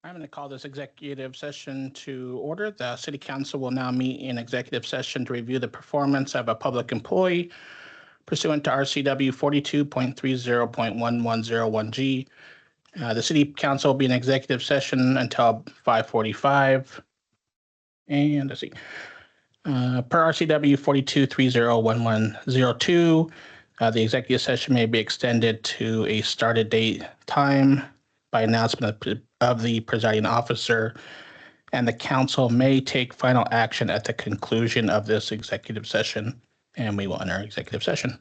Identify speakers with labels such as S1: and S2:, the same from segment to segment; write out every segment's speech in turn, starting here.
S1: I'm going to call this executive session to order. The City Council will now meet in executive session to review the performance of a public employee pursuant to RCW 42.30.1101G. The City Council will be in executive session until 5:45. And let's see. Per RCW 42.30.1102, the executive session may be extended to a started date time by announcement of the presiding officer, and the council may take final action at the conclusion of this executive session, and we will enter executive session.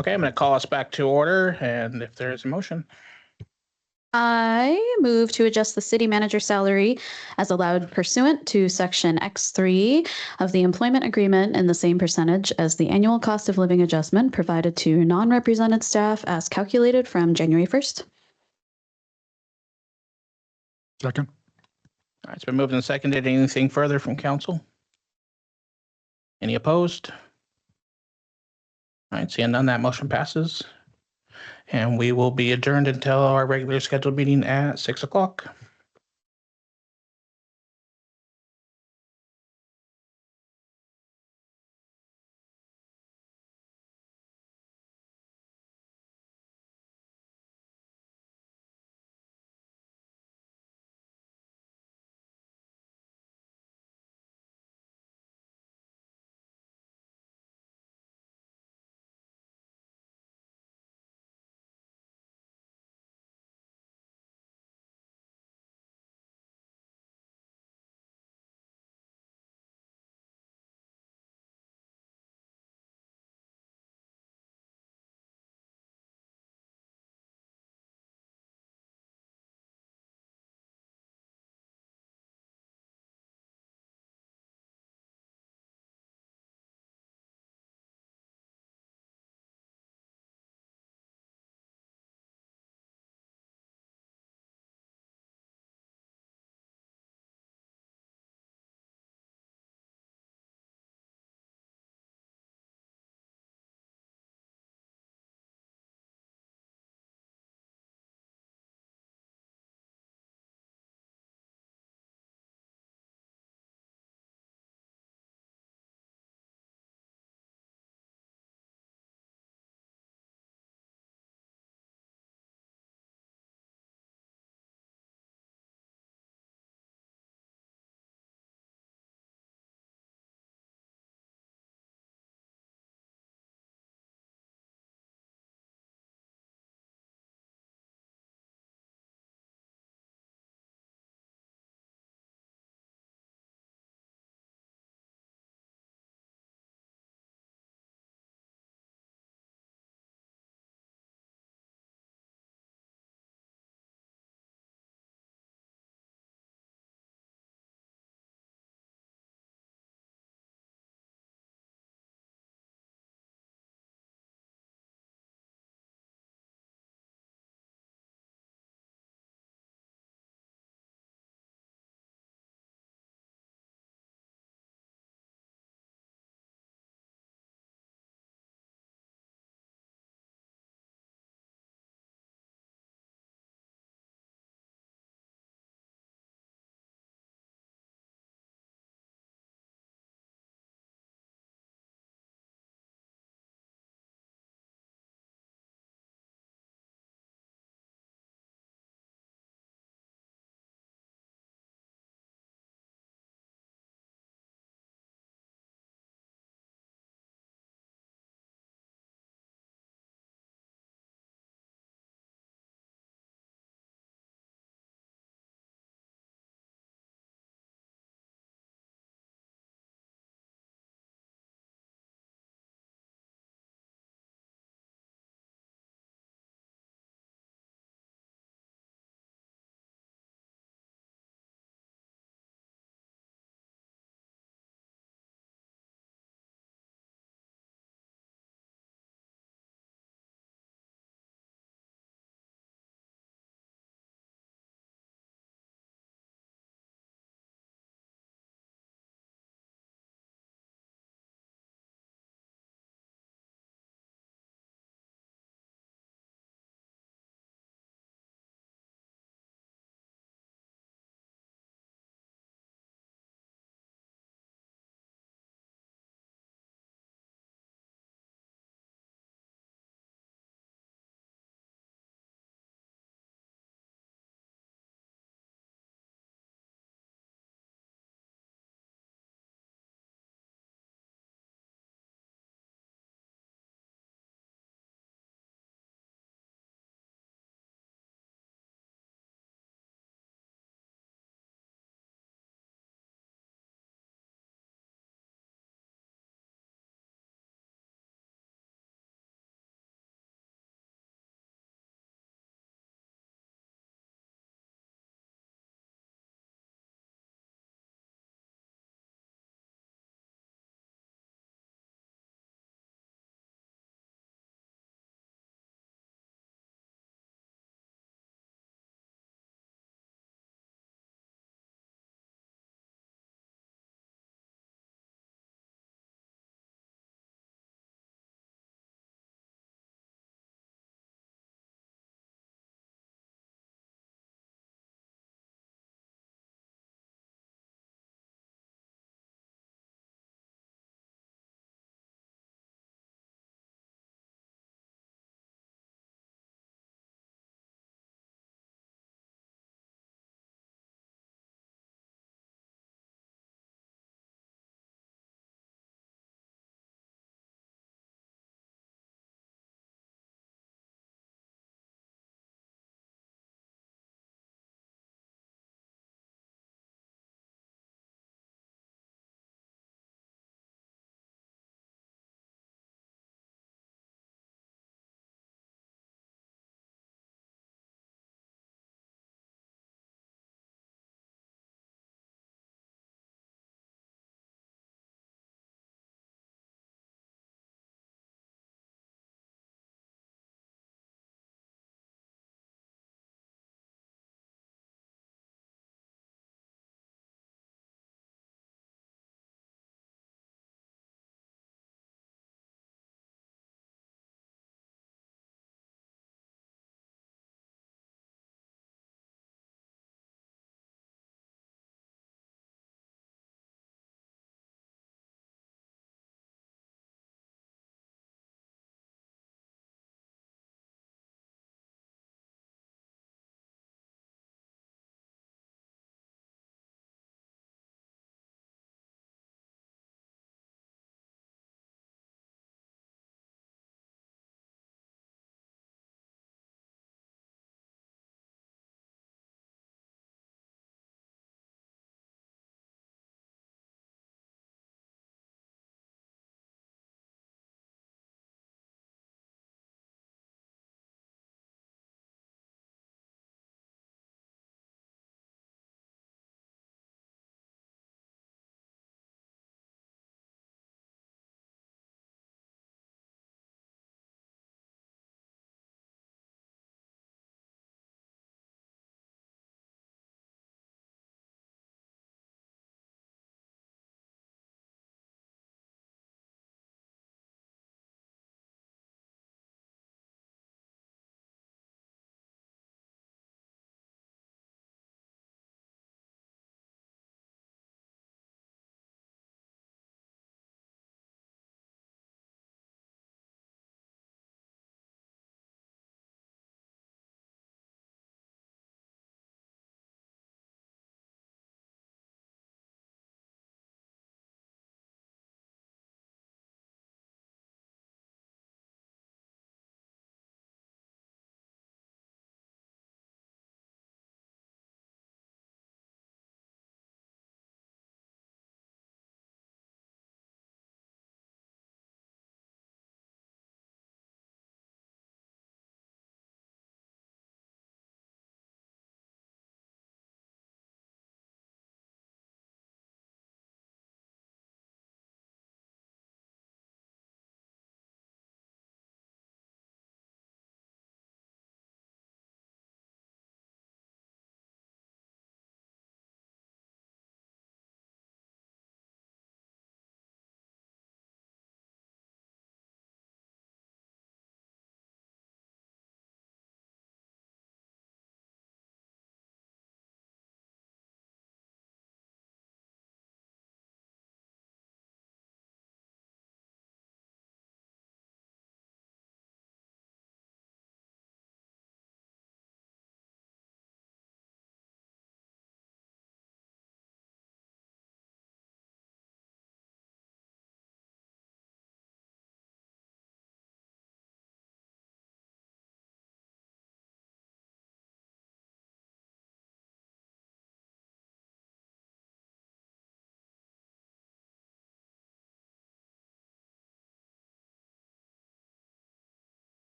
S1: Okay, I'm going to call us back to order, and if there is a motion.
S2: I move to adjust the city manager salary as allowed pursuant to section X3 of the employment agreement in the same percentage as the annual cost of living adjustment provided to non-represented staff as calculated from January 1st.
S3: Second.
S1: All right, it's been moved and seconded. Anything further from council? Any opposed? All right, seeing none, that motion passes. And we will be adjourned until our regular scheduled meeting at 6 o'clock.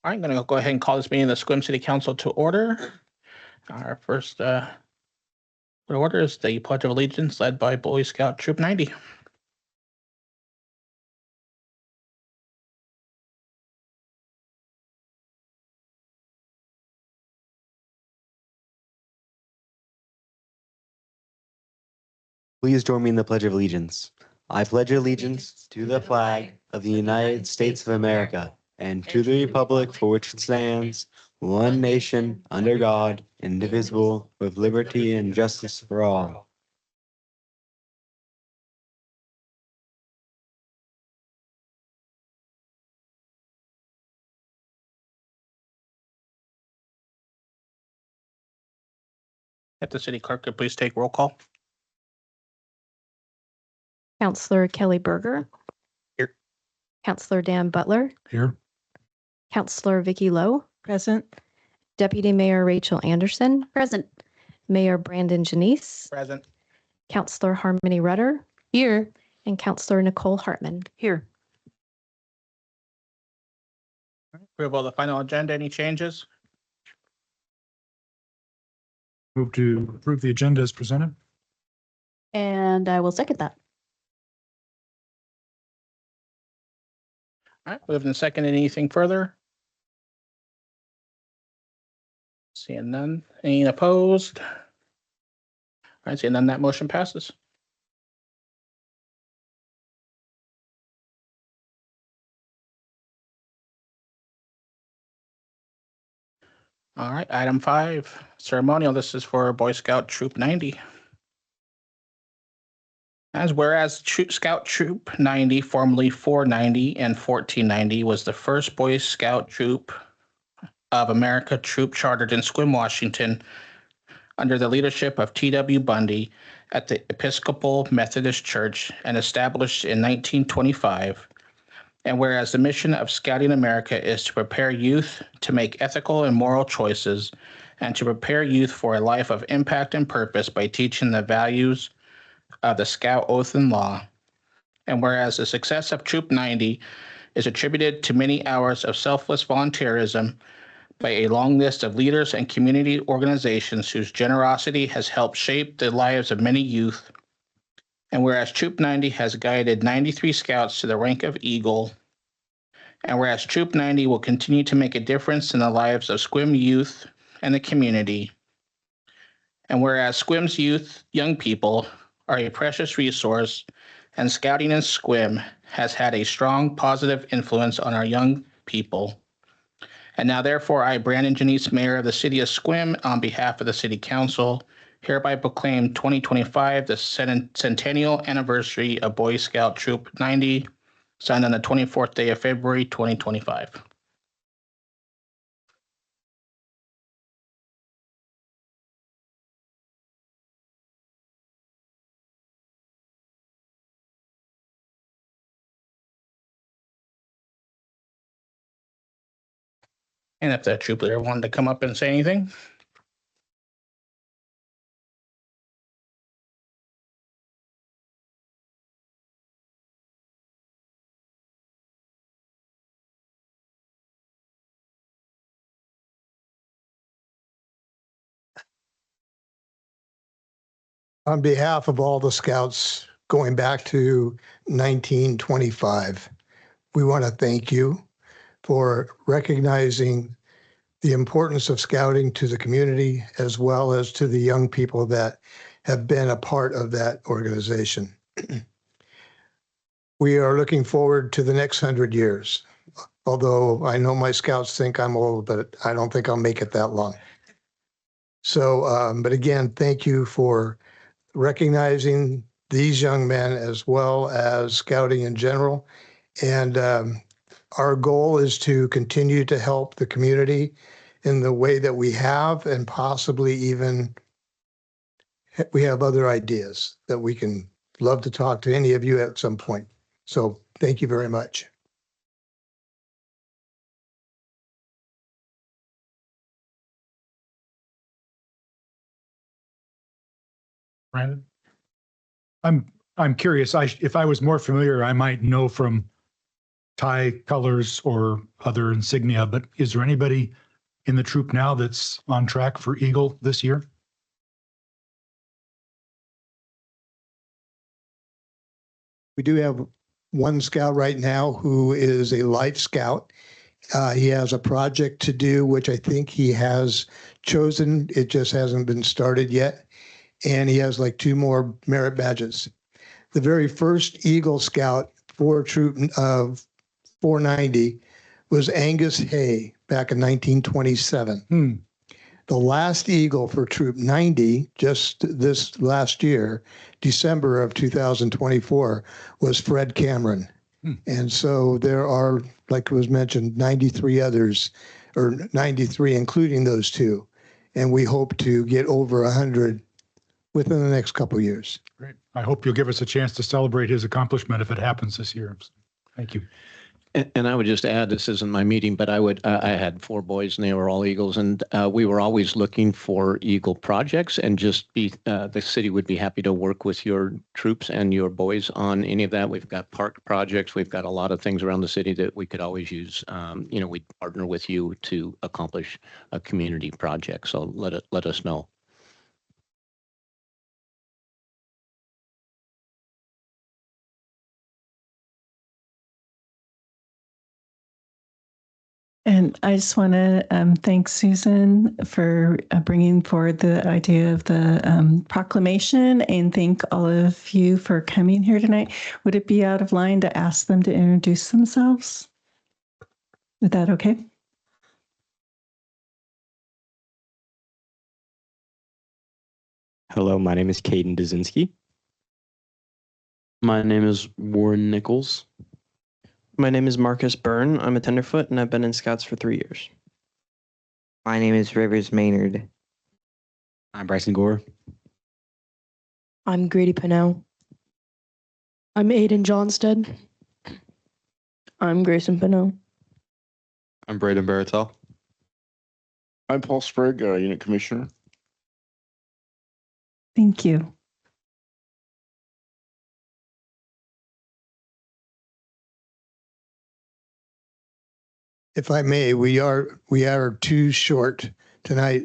S1: All right, I'm going to go ahead and call this meeting of the Sequim City Council to order. Our first order is the Pledge of Allegiance led by Boy Scout Troop 90.
S3: Please join me in the Pledge of Allegiance. I pledge allegiance to the flag of the United States of America and to the republic for which it stands, one nation, under God, indivisible, with liberty and justice for all.
S1: If the city clerk could please take roll call.
S4: Counselor Kelly Berger.
S1: Here.
S4: Counselor Dan Butler.
S5: Here.
S4: Counselor Vicky Lowe.
S6: Present.
S4: Deputy Mayor Rachel Anderson.
S2: Present.
S4: Mayor Brandon Janice.
S1: Present.
S4: Counselor Harmony Rudder.
S6: Here.
S4: And Counselor Nicole Hartman.
S6: Here.
S1: Approval of the final agenda. Any changes?
S5: Move to approve the agenda as presented.
S2: And I will second that.
S1: All right, moving to second. Anything further? Seeing none. Any opposed? All right, seeing none, that motion passes. All right, item 5, ceremonial. This is for Boy Scout Troop 90. Whereas Scout Troop 90, formerly 490 and 1490, was the first Boy Scout troop of America troop chartered in Sequim, Washington, under the leadership of T.W. Bundy at the Episcopal Methodist Church and established in 1925. And whereas the mission of Scouting America is to prepare youth to make ethical and moral choices and to prepare youth for a life of impact and purpose by teaching the values of the Scout Oath and Law. And whereas the success of Troop 90 is attributed to many hours of selfless volunteerism by a long list of leaders and community organizations whose generosity has helped shape the lives of many youth. And whereas Troop 90 has guided 93 scouts to the rank of Eagle, and whereas Troop 90 will continue to make a difference in the lives of Sequim youth and the community, and whereas Sequim's youth, young people, are a precious resource, and scouting in Sequim has had a strong positive influence on our young people. And now, therefore, I, Brandon Janice, Mayor of the City of Sequim, on behalf of the City Council, hereby proclaim 2025 the centennial anniversary of Boy Scout Troop 90, signed on the 24th day of February, 2025. And if the troop leader wanted to come up and say anything.
S7: On behalf of all the scouts going back to 1925, we want to thank you for recognizing the importance of scouting to the community as well as to the young people that have been a part of that organization. We are looking forward to the next 100 years, although I know my scouts think I'm old, but I don't think I'll make it that long. So, but again, thank you for recognizing these young men as well as scouting in general. And our goal is to continue to help the community in the way that we have, and possibly even we have other ideas that we can love to talk to any of you at some point. So thank you very much.
S5: Brandon? I'm curious. If I was more familiar, I might know from tie colors or other insignia, but is there anybody in the troop now that's on track for Eagle this year?
S7: We do have one scout right now who is a life scout. He has a project to do, which I think he has chosen. It just hasn't been started yet. And he has like 2 more merit badges. The very first Eagle Scout for Troop of 490 was Angus Hay back in 1927. The last Eagle for Troop 90, just this last year, December of 2024, was Fred Cameron. And so there are, like was mentioned, 93 others, or 93, including those 2. And we hope to get over 100 within the next couple of years.
S5: Great. I hope you'll give us a chance to celebrate his accomplishment if it happens this year. Thank you.
S6: And I would just add, this isn't my meeting, but I had 4 boys and they were all Eagles, and we were always looking for Eagle projects, and just the city would be happy to work with your troops and your boys on any of that. We've got park projects. We've got a lot of things around the city that we could always use. We'd partner with you to accomplish a community project. So let us know.
S8: And I just want to thank Susan for bringing forward the idea of the proclamation, and thank all of you for coming here tonight. Would it be out of line to ask them to introduce themselves? Is that okay?
S3: Hello, my name is Caden Dazinski.
S9: My name is Warren Nichols.
S10: My name is Marcus Byrne. I'm a tenderfoot, and I've been in Scouts for 3 years.
S11: My name is Rivers Maynard.
S3: I'm Bryson Gore.
S12: I'm Grady Pinnell. I'm Aiden Johnstead. I'm Grayson Pinnell.
S9: I'm Braden Baratel.
S13: I'm Paul Sprague, Unit Commissioner.
S8: Thank you.
S7: If I may, we are 2 short tonight.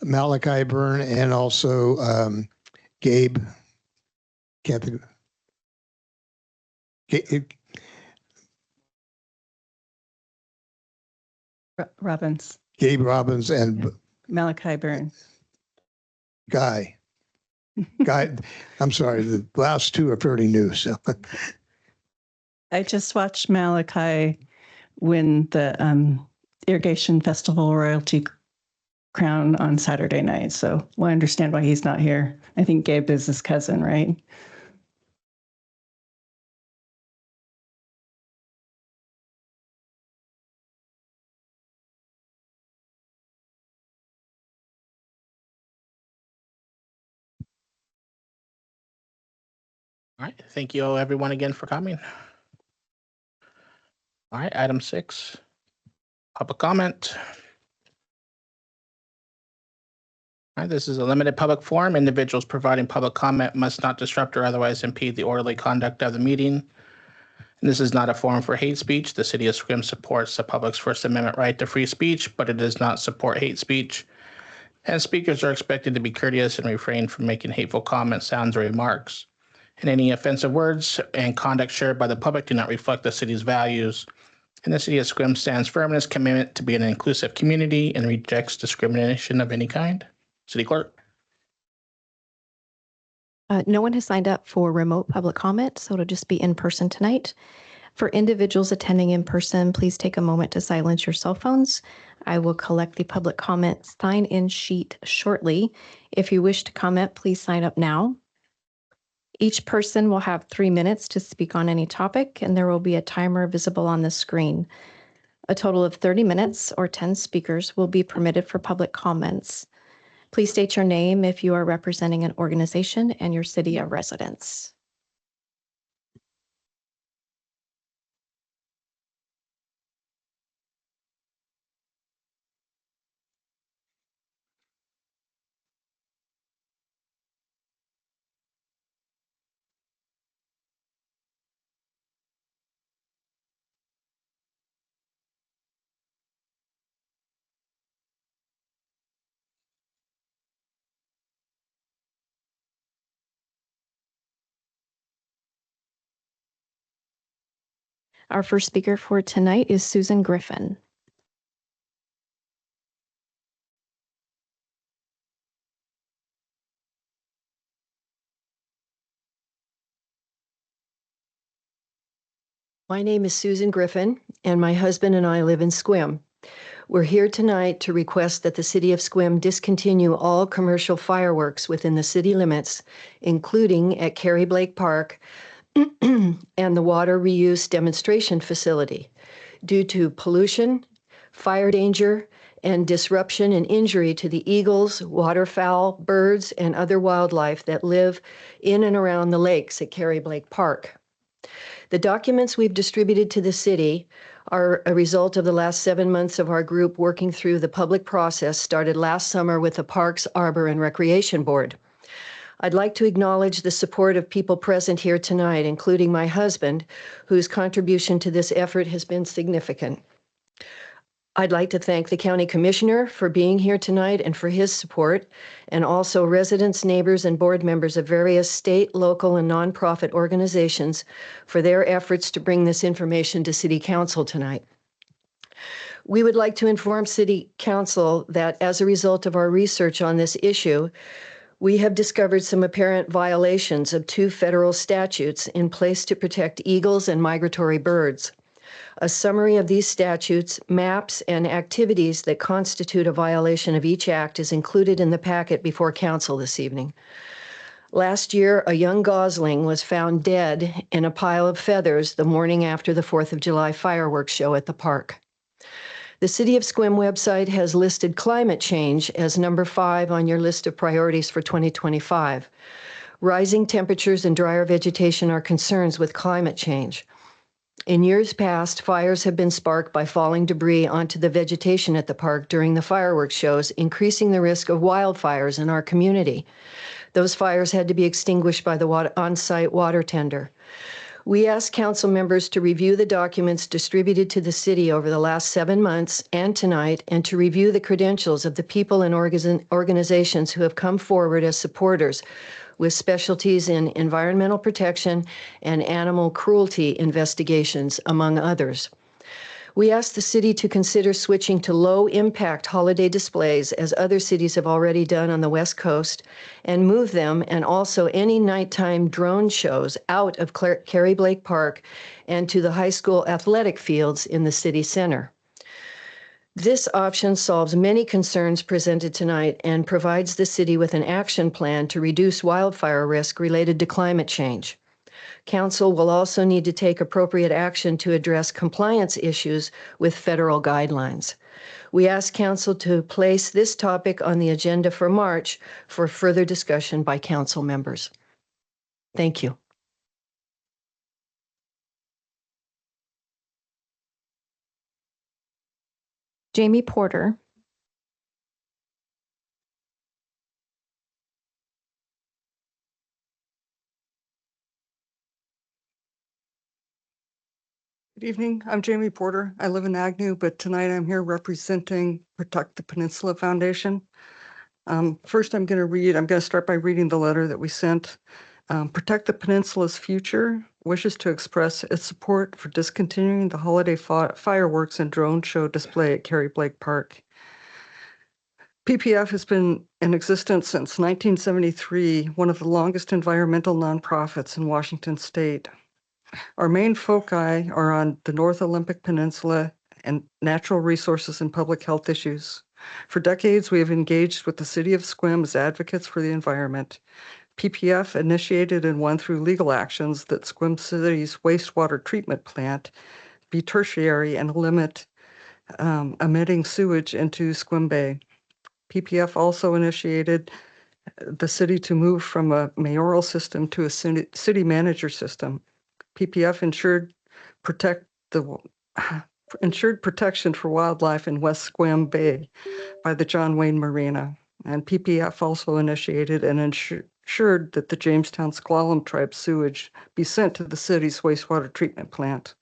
S7: Malachi Byrne and also Gabe. Can't think.
S8: Robbins.
S7: Gabe Robbins and
S8: Malachi Byrne.
S7: Guy. I'm sorry. The last 2 are fairly new. So
S8: I just watched Malachi win the Irrigation Festival Royalty Crown on Saturday night. So I understand why he's not here. I think Gabe is his cousin, right?
S1: All right. Thank you everyone again for coming. All right. Item 6, public comment. All right, this is a limited public forum. Individuals providing public comment must not disrupt or otherwise impede the orderly conduct of the meeting. And this is not a forum for hate speech. The city of Sequim supports the public's First Amendment right to free speech, but it does not support hate speech. And speakers are expected to be courteous and refrain from making hateful comments, sounds, or remarks. And any offensive words and conduct shared by the public do not reflect the city's values. And the city of Sequim stands firm in its commitment to be an inclusive community and rejects discrimination of any kind. City Clerk.
S4: No one has signed up for remote public comment, so it'll just be in person tonight. For individuals attending in person, please take a moment to silence your cell phones. I will collect the public comment sign-in sheet shortly. If you wish to comment, please sign up now. Each person will have 3 minutes to speak on any topic, and there will be a timer visible on the screen. A total of 30 minutes or 10 speakers will be permitted for public comments. Please state your name if you are representing an organization and your city of residence. Our first speaker for tonight is Susan Griffin.
S14: My name is Susan Griffin, and my husband and I live in Sequim. We're here tonight to request that the City of Sequim discontinue all commercial fireworks within the city limits, including at Carrie Blake Park and the water reuse demonstration facility, due to pollution, fire danger, and disruption and injury to the eagles, waterfowl, birds, and other wildlife that live in and around the lakes at Carrie Blake Park. The documents we've distributed to the city are a result of the last 7 months of our group working through the public process started last summer with the Parks, Arbor, and Recreation Board. I'd like to acknowledge the support of people present here tonight, including my husband, whose contribution to this effort has been significant. I'd like to thank the county commissioner for being here tonight and for his support, and also residents, neighbors, and board members of various state, local, and nonprofit organizations for their efforts to bring this information to City Council tonight. We would like to inform City Council that as a result of our research on this issue, we have discovered some apparent violations of 2 federal statutes in place to protect eagles and migratory birds. A summary of these statutes, maps, and activities that constitute a violation of each act is included in the packet before council this evening. Last year, a young gosling was found dead in a pile of feathers the morning after the 4th of July fireworks show at the park. The City of Sequim website has listed climate change as number 5 on your list of priorities for 2025. Rising temperatures and drier vegetation are concerns with climate change. In years past, fires have been sparked by falling debris onto the vegetation at the park during the fireworks shows, increasing the risk of wildfires in our community. Those fires had to be extinguished by the on-site water tender. We asked council members to review the documents distributed to the city over the last 7 months and tonight, and to review the credentials of the people and organizations who have come forward as supporters with specialties in environmental protection and animal cruelty investigations, among others. We asked the city to consider switching to low-impact holiday displays, as other cities have already done on the West Coast, and move them and also any nighttime drone shows out of Carrie Blake Park and to the high school athletic fields in the city center. This option solves many concerns presented tonight and provides the city with an action plan to reduce wildfire risk related to climate change. Council will also need to take appropriate action to address compliance issues with federal guidelines. We ask Council to place this topic on the agenda for March for further discussion by Council members. Thank you.
S4: Jamie Porter.
S15: Good evening. I'm Jamie Porter. I live in Agnew, but tonight I'm here representing Protect the Peninsula Foundation. First, I'm going to start by reading the letter that we sent. Protect the Peninsula's Future wishes to express its support for discontinuing the holiday fireworks and drone show display at Carrie Blake Park. PPF has been in existence since 1973, one of the longest environmental nonprofits in Washington state. Our main foci are on the North Olympic Peninsula and natural resources and public health issues. For decades, we have engaged with the City of Sequim as advocates for the environment. PPF initiated and won through legal actions that Sequim City's wastewater treatment plant be tertiary and limit emitting sewage into Sequim Bay. PPF also initiated the city to move from a mayoral system to a city manager system. PPF ensured protection for wildlife in West Sequim Bay by the John Wayne Marina. And PPF also initiated and ensured that the Jamestown Squalum tribe sewage be sent to the city's wastewater treatment plant.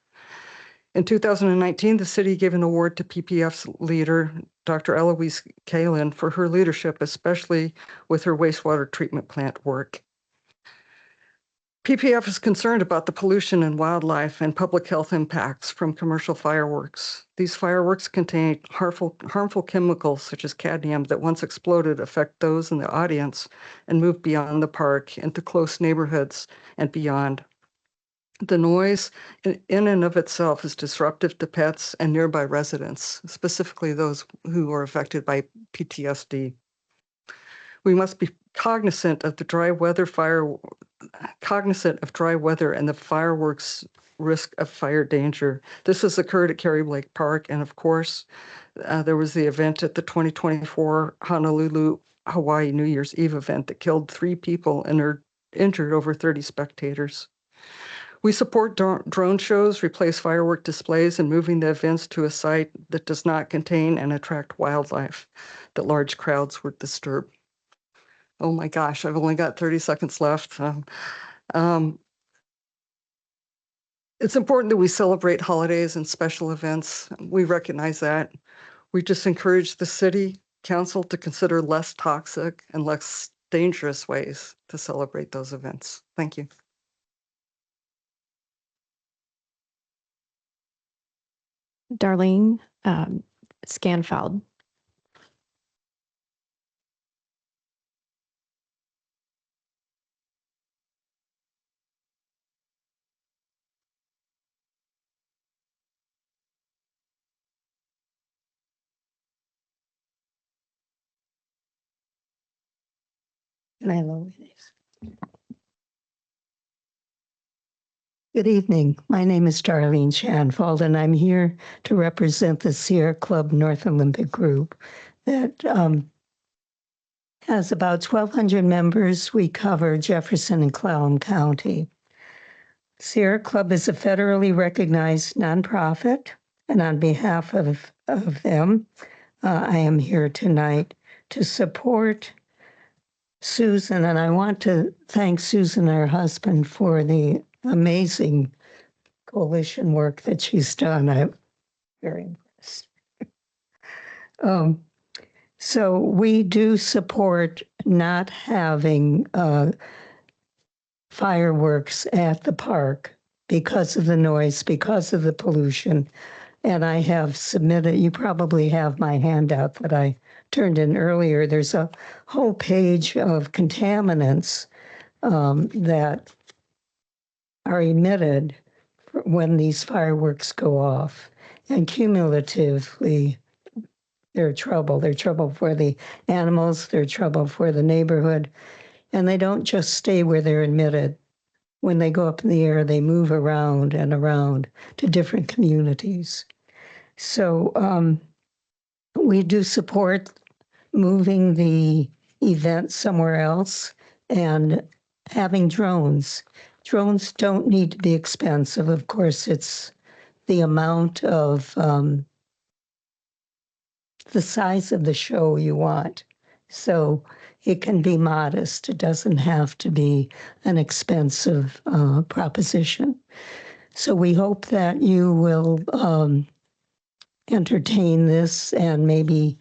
S15: In 2019, the city gave an award to PPF's leader, Dr. Eloise Kalin, for her leadership, especially with her wastewater treatment plant work. PPF is concerned about the pollution and wildlife and public health impacts from commercial fireworks. These fireworks contain harmful chemicals such as cadmium that once exploded affect those in the audience and move beyond the park into close neighborhoods and beyond. The noise in and of itself is disruptive to pets and nearby residents, specifically those who are affected by PTSD. We must be cognizant of dry weather and the fireworks risk of fire danger. This has occurred at Carrie Lake Park, and of course, there was the event at the 2024 Honolulu, Hawaii New Year's Eve event that killed 3 people and injured over 30 spectators. We support drone shows, replace firework displays, and moving the events to a site that does not contain and attract wildlife that large crowds would disturb. Oh my gosh, I've only got 30 seconds left. It's important that we celebrate holidays and special events. We recognize that. We just encourage the city council to consider less toxic and less dangerous ways to celebrate those events. Thank you.
S4: Darlene Scanfeld.
S16: Can I lower this? Good evening. My name is Darlene Shanfold, and I'm here to represent the Sierra Club North Olympic Group that has about 1,200 members. We cover Jefferson and Clallam County. Sierra Club is a federally recognized nonprofit, and on behalf of them, I am here tonight to support Susan, and I want to thank Susan and her husband for the amazing coalition work that she's done. I'm very impressed. So we do support not having fireworks at the park because of the noise, because of the pollution. And I have submitted, you probably have my handout that I turned in earlier. There's a whole page of contaminants that are emitted when these fireworks go off. And cumulatively, they're trouble. They're trouble for the animals, they're trouble for the neighborhood. And they don't just stay where they're emitted. When they go up in the air, they move around and around to different communities. So we do support moving the event somewhere else and having drones. Drones don't need to be expensive. Of course, it's the amount of the size of the show you want. So it can be modest. It doesn't have to be an expensive proposition. So we hope that you will entertain this and maybe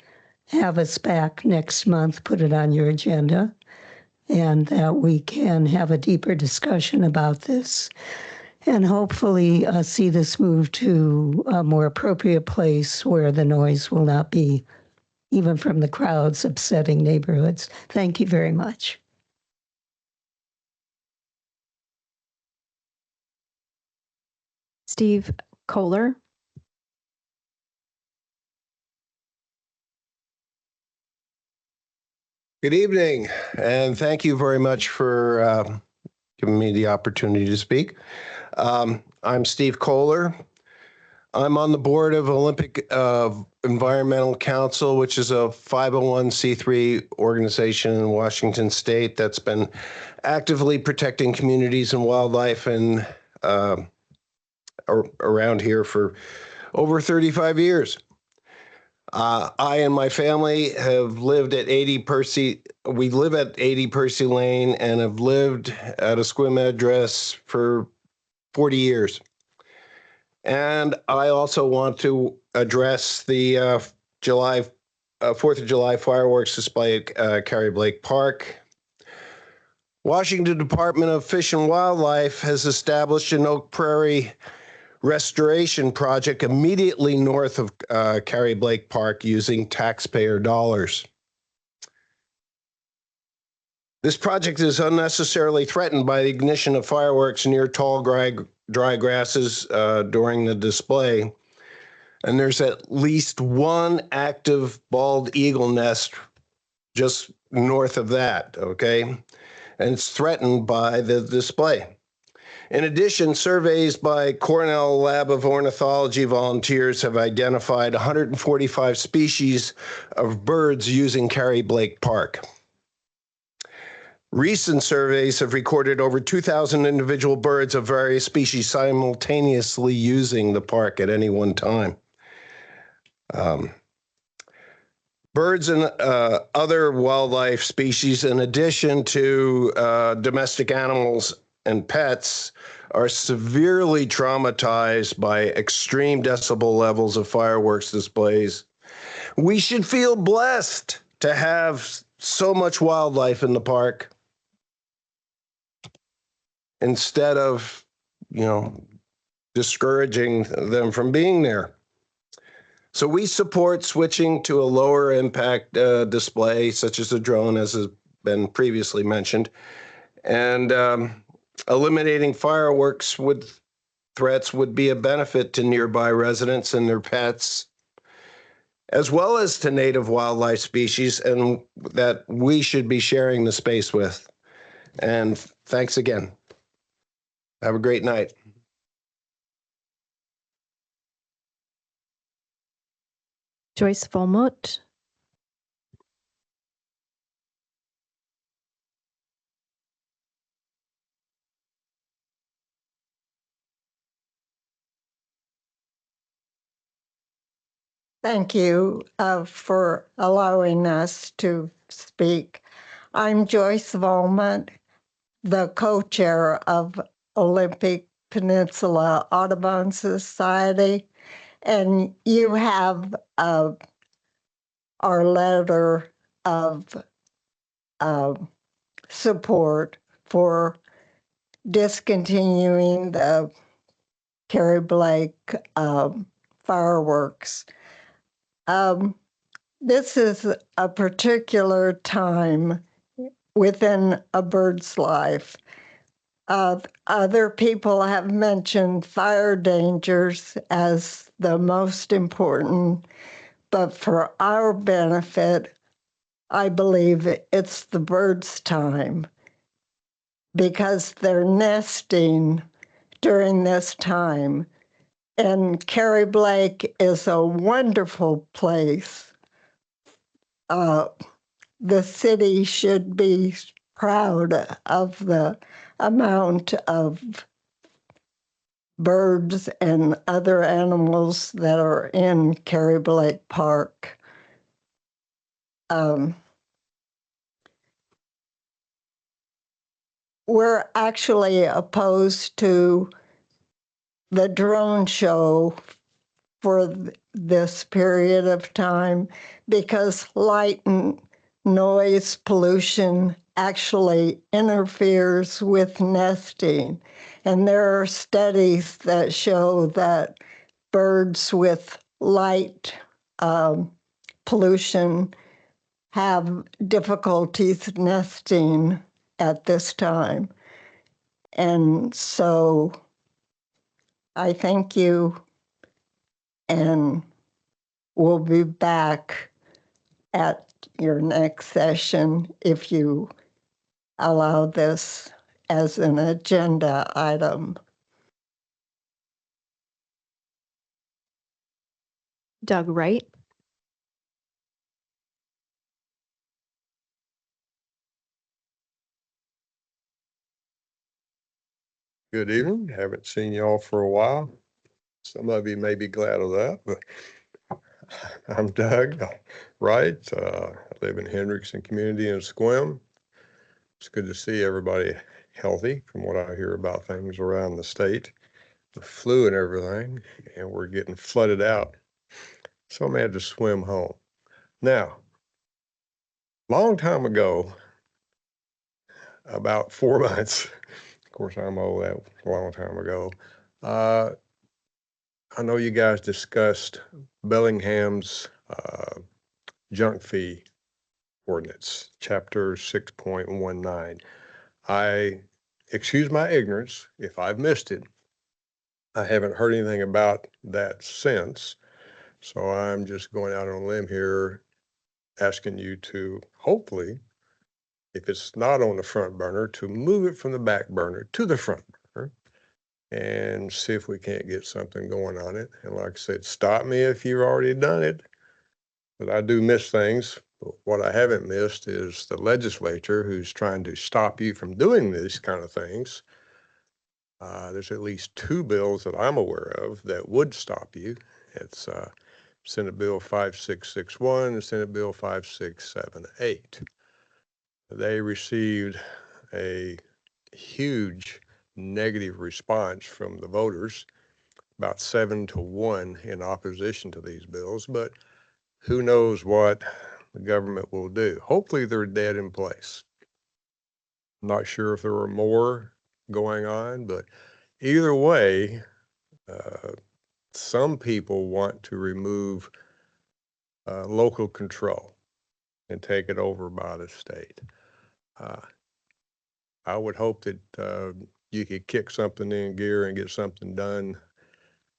S16: have us back next month, put it on your agenda, and that we can have a deeper discussion about this and hopefully see this move to a more appropriate place where the noise will not be, even from the crowds, upsetting neighborhoods. Thank you very much.
S4: Steve Kohler.
S17: Good evening, and thank you very much for giving me the opportunity to speak. I'm Steve Kohler. I'm on the board of Olympic Environmental Council, which is a 501c3 organization in Washington State that's been actively protecting communities and wildlife and around here for over 35 years. I and my family have lived at 80 Percy. We live at 80 Percy Lane and have lived at a Sequim address for 40 years. And I also want to address the 4th of July fireworks display at Carrie Lake Park. Washington Department of Fish and Wildlife has established an Oak Prairie restoration project immediately north of Carrie Blake Park using taxpayer dollars. This project is unnecessarily threatened by the ignition of fireworks near tall, dry grasses during the display. And there's at least one active bald eagle nest just north of that, okay? And it's threatened by the display. In addition, surveys by Cornell Lab of Ornithology volunteers have identified 145 species of birds using Carrie Blake Park. Recent surveys have recorded over 2,000 individual birds of various species simultaneously using the park at any one time. Birds and other wildlife species, in addition to domestic animals and pets, are severely traumatized by extreme decibel levels of fireworks displays. We should feel blessed to have so much wildlife in the park instead of, discouraging them from being there. So we support switching to a lower impact display, such as a drone, as has been previously mentioned, and eliminating fireworks threats would be a benefit to nearby residents and their pets, as well as to native wildlife species, and that we should be sharing the space with. And thanks again. Have a great night.
S4: Joyce Volmut.
S18: Thank you for allowing us to speak. I'm Joyce Volmut, the co-chair of Olympic Peninsula Audubon Society, and you have our letter of support for discontinuing the Carrie Blake fireworks. This is a particular time within a bird's life. Other people have mentioned fire dangers as the most important, but for our benefit, I believe it's the birds' time because they're nesting during this time. And Carrie Blake is a wonderful place. The city should be proud of the amount of birds and other animals that are in Carrie Blake Park. We're actually opposed to the drone show for this period of time because light and noise pollution actually interferes with nesting. And there are studies that show that birds with light pollution have difficulties nesting at this time. And so I thank you, and we'll be back at your next session if you allow this as an agenda item.
S4: Doug Wright.
S19: Good evening. Haven't seen y'all for a while. Some of you may be glad of that, but I'm Doug Wright. I live in Hendrickson community in Sequim. It's good to see everybody healthy from what I hear about things around the state, the flu and everything, and we're getting flooded out. So I'm had to swim home. Now, long time ago, about 4 months. Of course, I'm old, that was a long time ago. I know you guys discussed Bellingham's junk fee ordinance, chapter 6.19. Excuse my ignorance if I've missed it. I haven't heard anything about that since. So I'm just going out on a limb here, asking you to hopefully, if it's not on the front burner, to move it from the back burner to the front burner and see if we can't get something going on it. And like I said, stop me if you've already done it, but I do miss things. But what I haven't missed is the legislature who's trying to stop you from doing these kind of things. There's at least 2 bills that I'm aware of that would stop you. It's Senate Bill 5661 and Senate Bill 5678. They received a huge negative response from the voters, about 7-1 in opposition to these bills, but who knows what the government will do. Hopefully they're dead in place. I'm not sure if there were more going on, but either way, some people want to remove local control and take it over by the state. I would hope that you could kick something in gear and get something done.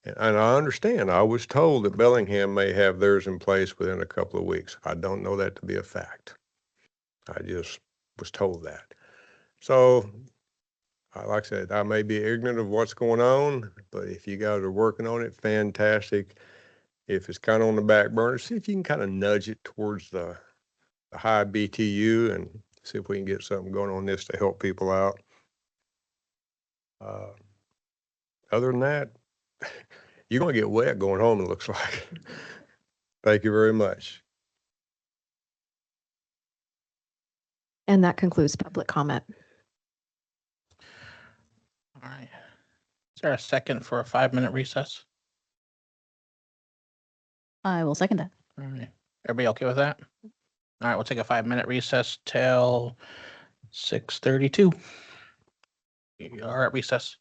S19: And I understand, I was told that Bellingham may have theirs in place within a couple of weeks. I don't know that to be a fact. I just was told that. So, like I said, I may be ignorant of what's going on, but if you guys are working on it, fantastic. If it's kind of on the back burner, see if you can kind of nudge it towards the high BTU and see if we can get something going on this to help people out. Other than that, you're going to get wet going home, it looks like. Thank you very much.
S4: And that concludes public comment.
S1: All right. Is there a second for a 5-minute recess?
S2: I will second that.
S1: All right. Everybody okay with that? All right, we'll take a 5-minute recess till 6:32. We are at recess.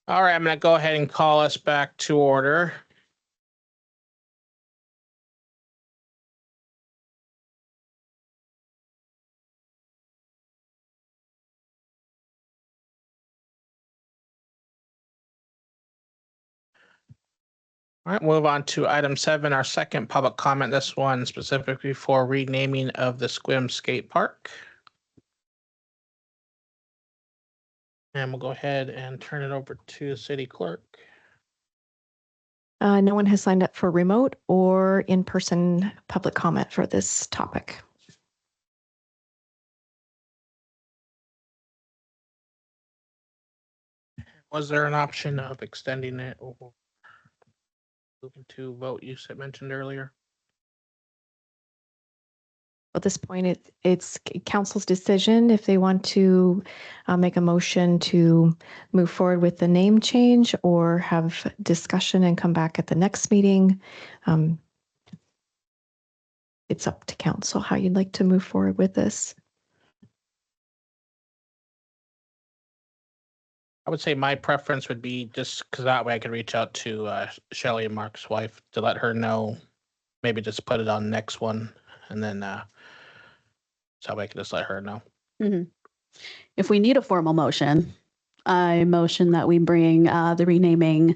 S1: All right, I'm going to go ahead and call us back to order. All right, move on to item 7, our second public comment, this one specifically for renaming of the Sequim Skate Park. And we'll go ahead and turn it over to City Clerk.
S4: No one has signed up for remote or in-person public comment for this topic.
S1: Was there an option of extending it or moving to vote you said mentioned earlier?
S4: At this point, it's council's decision if they want to make a motion to move forward with the name change or have discussion and come back at the next meeting. It's up to council how you'd like to move forward with this.
S1: I would say my preference would be just because that way I could reach out to Shelley and Mark's wife to let her know, maybe just put it on next one and then so I can just let her know.
S2: Mm-hmm. If we need a formal motion, I motion that we bring the renaming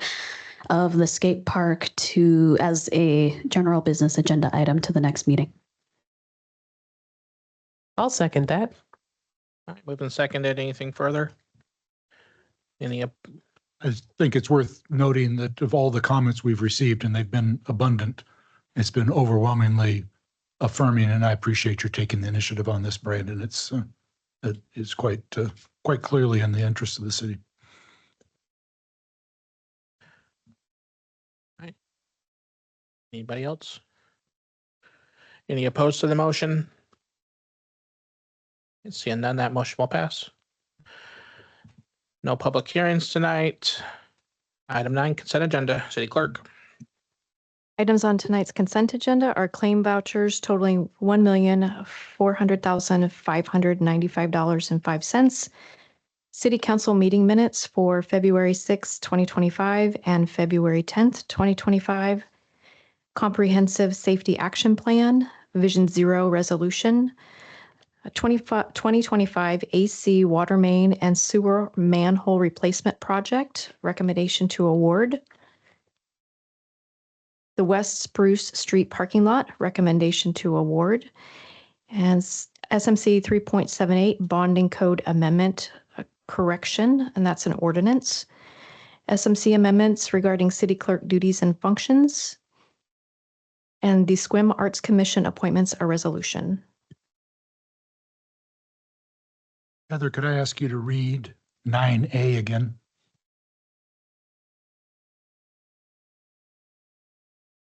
S2: of the skate park to as a general business agenda item to the next meeting.
S20: I'll second that.
S1: All right, moving seconded. Anything further? Any?
S5: I think it's worth noting that of all the comments we've received, and they've been abundant, it's been overwhelmingly affirming, and I appreciate your taking the initiative on this, Brandon. It is quite clearly in the interest of the city.
S1: All right. Anybody else? Any opposed to the motion? Seeing none, that motion will pass. No public hearings tonight. Item 9, consent agenda. City Clerk.
S4: Items on tonight's consent agenda are claim vouchers totaling $1,400,595.05. City Council meeting minutes for February 6, 2025 and February 10th, 2025. Comprehensive Safety Action Plan, Vision Zero Resolution, 2025 AC Watermain and Sewer Manhole Replacement Project, recommendation to award. The West Spruce Street Parking Lot, recommendation to award. And SMC 3.78 Bonding Code Amendment Correction, and that's an ordinance. SMC amendments regarding city clerk duties and functions. And the Sequim Arts Commission appointments, a resolution.
S5: Heather, could I ask you to read 9A again?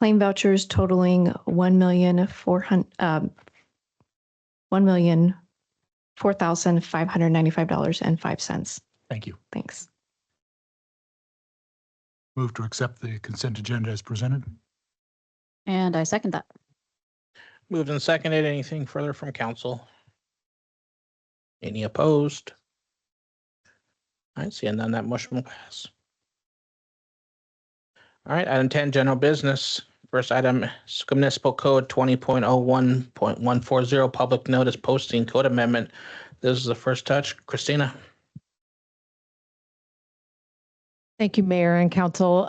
S4: Claim vouchers totaling $1,004,595.05.
S5: Thank you.
S4: Thanks.
S5: Move to accept the consent agenda as presented.
S2: And I second that.
S1: Moved and seconded. Anything further from council? Any opposed? All right, seeing none, that motion will pass. All right, item 10, general business. First item, Municipal Code 20.01.140, public notice posting code amendment. This is the first touch. Christina.
S20: Thank you, Mayor and Council.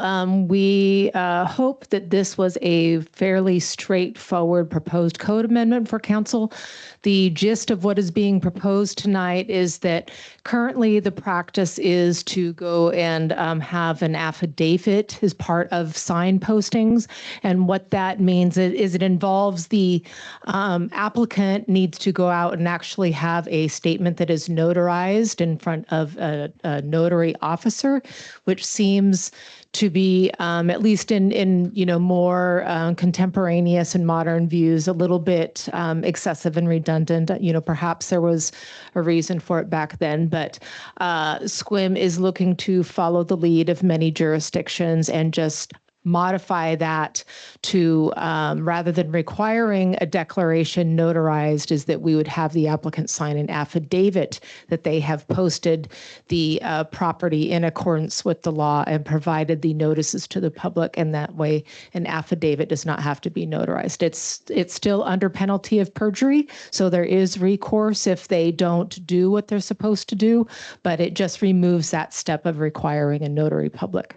S20: We hope that this was a fairly straightforward proposed code amendment for Council. The gist of what is being proposed tonight is that currently the practice is to go and have an affidavit as part of sign postings. And what that means is it involves the applicant needs to go out and actually have a statement that is notarized in front of a notary officer, which seems to be, at least in more contemporaneous and modern views, a little bit excessive and redundant. Perhaps there was a reason for it back then, but Sequim is looking to follow the lead of many jurisdictions and just modify that to, rather than requiring a declaration notarized, is that we would have the applicant sign an affidavit that they have posted the property in accordance with the law and provided the notices to the public. And that way an affidavit does not have to be notarized. It's still under penalty of perjury. So there is recourse if they don't do what they're supposed to do, but it just removes that step of requiring a notary public.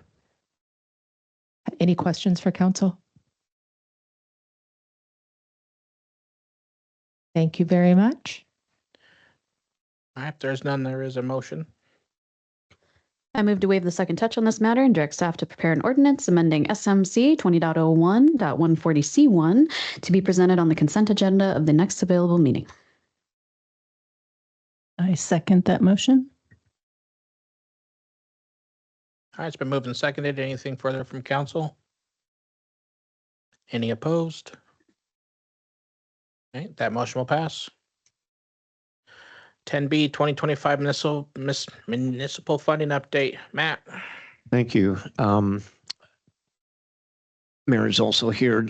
S20: Any questions for council? Thank you very much.
S1: All right, if there's none, there is a motion.
S2: I move to waive the second touch on this matter and direct staff to prepare an ordinance amending SMC 20.01.140C1 to be presented on the consent agenda of the next available meeting.
S8: I second that motion.
S1: All right, it's been moved and seconded. Anything further from council? Any opposed? All right, that motion will pass. 10B 2025 municipal funding update. Matt.
S6: Thank you. Mary's also here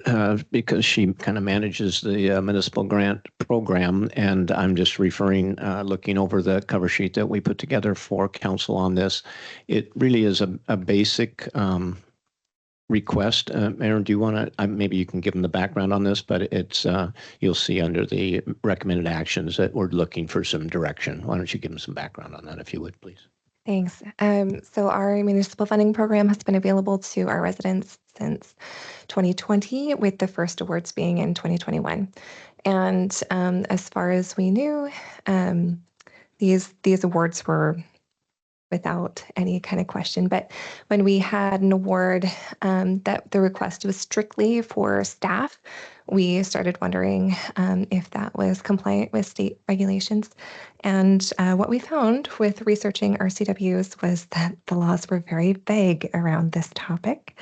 S6: because she kind of manages the municipal grant program, and I'm just referring, looking over the cover sheet that we put together for council on this. It really is a basic request. Aaron, do you want to, maybe you can give them the background on this, but it's, you'll see under the recommended actions that we're looking for some direction. Why don't you give them some background on that, if you would, please?
S21: Thanks. So our municipal funding program has been available to our residents since 2020, with the first awards being in 2021. And as far as we knew, these awards were without any kind of question. But when we had an award that the request was strictly for staff, we started wondering if that was compliant with state regulations. And what we found with researching our CWs was that the laws were very vague around this topic.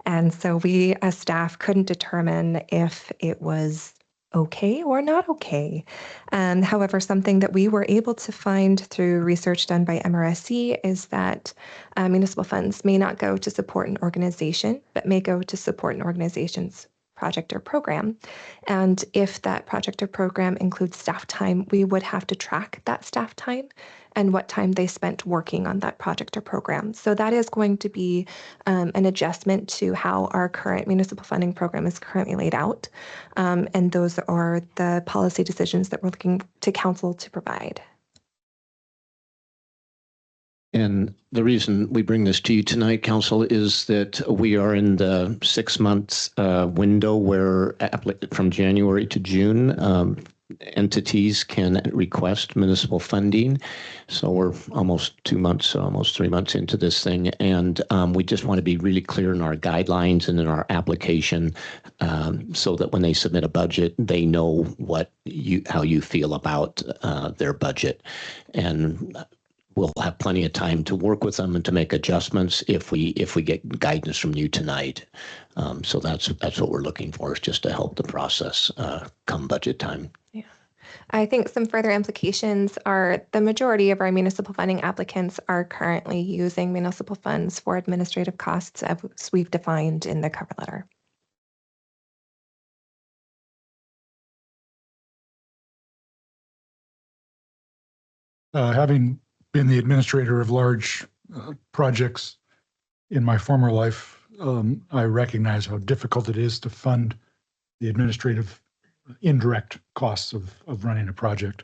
S21: And so we as staff couldn't determine if it was okay or not okay. However, something that we were able to find through research done by MRSC is that municipal funds may not go to support an organization, but may go to support an organization's project or program. And if that project or program includes staff time, we would have to track that staff time and what time they spent working on that project or program. So that is going to be an adjustment to how our current municipal funding program is currently laid out. And those are the policy decisions that we're looking to council to provide.
S6: And the reason we bring this to you tonight, council, is that we are in the 6 months window where from January to June, entities can request municipal funding. So we're almost 2 months, almost 3 months into this thing. And we just want to be really clear in our guidelines and in our application so that when they submit a budget, they know how you feel about their budget. And we'll have plenty of time to work with them and to make adjustments if we get guidance from you tonight. So that's what we're looking for, is just to help the process come budget time.
S21: Yeah, I think some further implications are the majority of our municipal funding applicants are currently using municipal funds for administrative costs as we've defined in the cover letter.
S5: Having been the administrator of large projects in my former life, I recognize how difficult it is to fund the administrative indirect costs of running a project.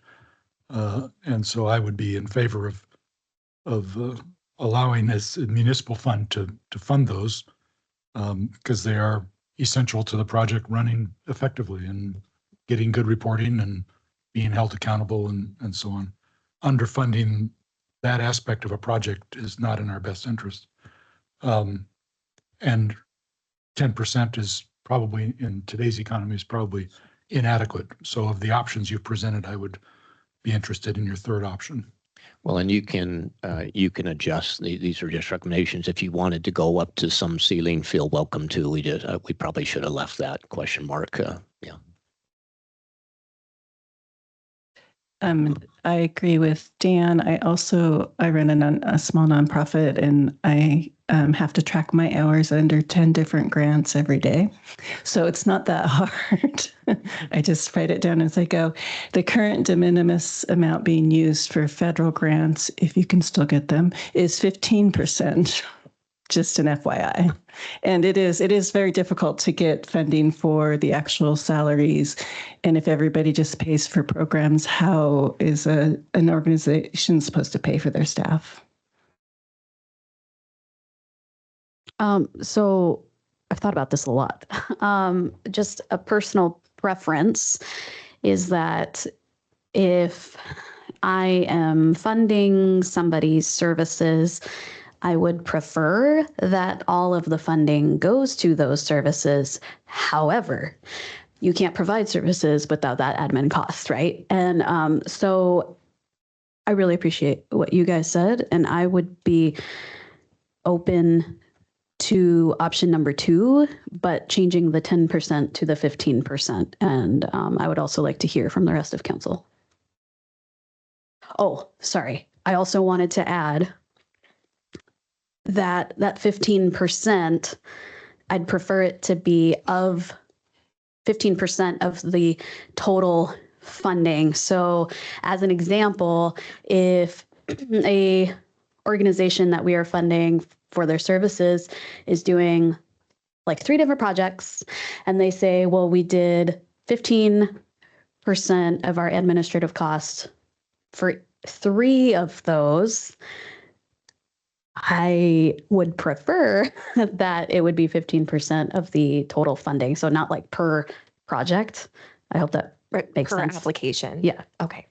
S5: And so I would be in favor of allowing this municipal fund to fund those because they are essential to the project running effectively and getting good reporting and being held accountable and so on. Underfunding that aspect of a project is not in our best interest. And 10% is probably, in today's economy, is probably inadequate. So of the options you presented, I would be interested in your third option.
S6: Well, and you can adjust. These are just recommendations. If you wanted to go up to some ceiling, feel welcome to. We probably should have left that question mark. Yeah.
S8: I agree with Dan. I run a small nonprofit, and I have to track my hours under 10 different grants every day. So it's not that hard. I just write it down as I go. The current de minimis amount being used for federal grants, if you can still get them, is 15%. Just an FYI. And it is very difficult to get funding for the actual salaries. And if everybody just pays for programs, how is an organization supposed to pay for their staff?
S2: So I've thought about this a lot. Just a personal preference is that if I am funding somebody's services, I would prefer that all of the funding goes to those services. However, you can't provide services without that admin cost, right? And so I really appreciate what you guys said, and I would be open to option number 2, but changing the 10% to the 15%. And I would also like to hear from the rest of council. Oh, sorry. I also wanted to add that 15%, I'd prefer it to be of 15% of the total funding. So as an example, if a organization that we are funding for their services is doing like 3 different projects, and they say, well, we did 15% of our administrative costs for 3 of those, I would prefer that it would be 15% of the total funding. So not like per project. I hope that makes
S21: per
S2: sense.
S21: application.
S2: Yeah.
S21: Okay.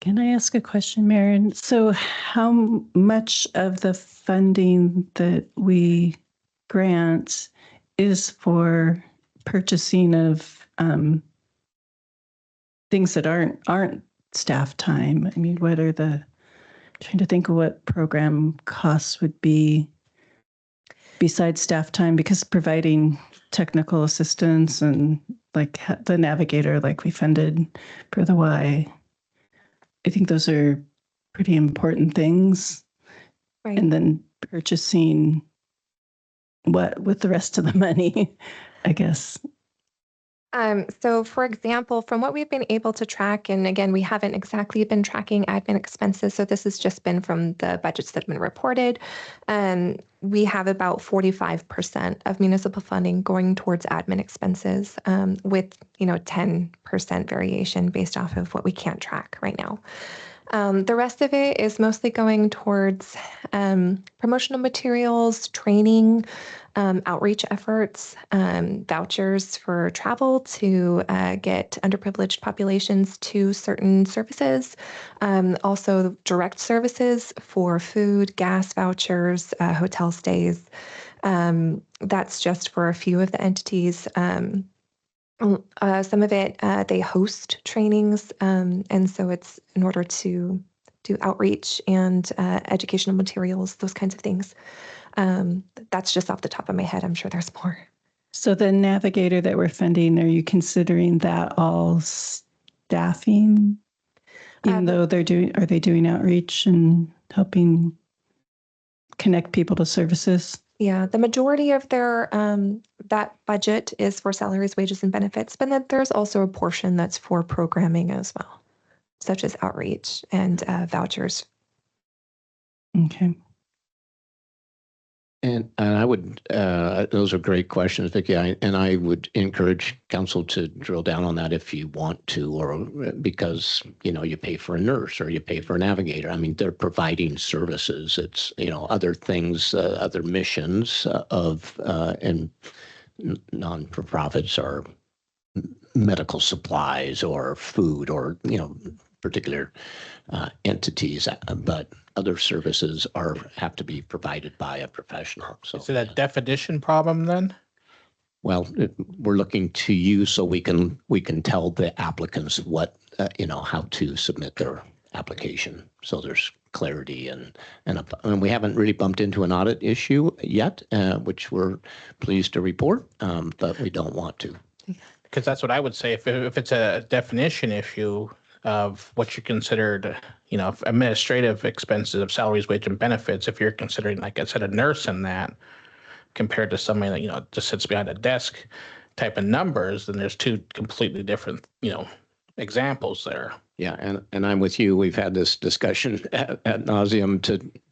S8: Can I ask a question, Maren? So how much of the funding that we grant is for purchasing of things that aren't staff time? I mean, what are trying to think of what program costs would be besides staff time, because providing technical assistance and like the navigator, like we funded for the Y, I think those are pretty important things.
S21: Right.
S8: And then purchasing what with the rest of the money, I guess.
S21: So for example, from what we've been able to track, and again, we haven't exactly been tracking admin expenses, so this has just been from the budgets that have been reported. We have about 45% of municipal funding going towards admin expenses, with 10% variation based off of what we can't track right now. The rest of it is mostly going towards promotional materials, training, outreach efforts, vouchers for travel to get underprivileged populations to certain services, also direct services for food, gas vouchers, hotel stays. That's just for a few of the entities. Some of it, they host trainings, and so it's in order to do outreach and educational materials, those kinds of things. That's just off the top of my head. I'm sure there's more.
S8: So the navigator that we're funding, are you considering that all staffing? Even though are they doing outreach and helping connect people to services?
S21: Yeah, the majority of their that budget is for salaries, wages, and benefits, but then there's also a portion that's for programming as well, such as outreach and vouchers.
S8: Okay.
S6: And I would, those are great questions, Vicki. And I would encourage council to drill down on that if you want to, or because, you pay for a nurse or you pay for a navigator. I mean, they're providing services. It's, other things, other missions and non-for-profits are medical supplies or food or, particular entities, but other services have to be provided by a professional. So
S1: is it a definition problem then?
S6: Well, we're looking to you so we can tell the applicants what how to submit their application. So there's clarity and we haven't really bumped into an audit issue yet, which we're pleased to report, but we don't want to.
S1: Because that's what I would say. If it's a definition issue of what you considered, administrative expenses of salaries, wage, and benefits, if you're considering, like I said, a nurse in that, compared to somebody that, just sits behind a desk type of numbers, then there's two completely different, examples there.
S6: Yeah, and I'm with you. We've had this discussion at nauseum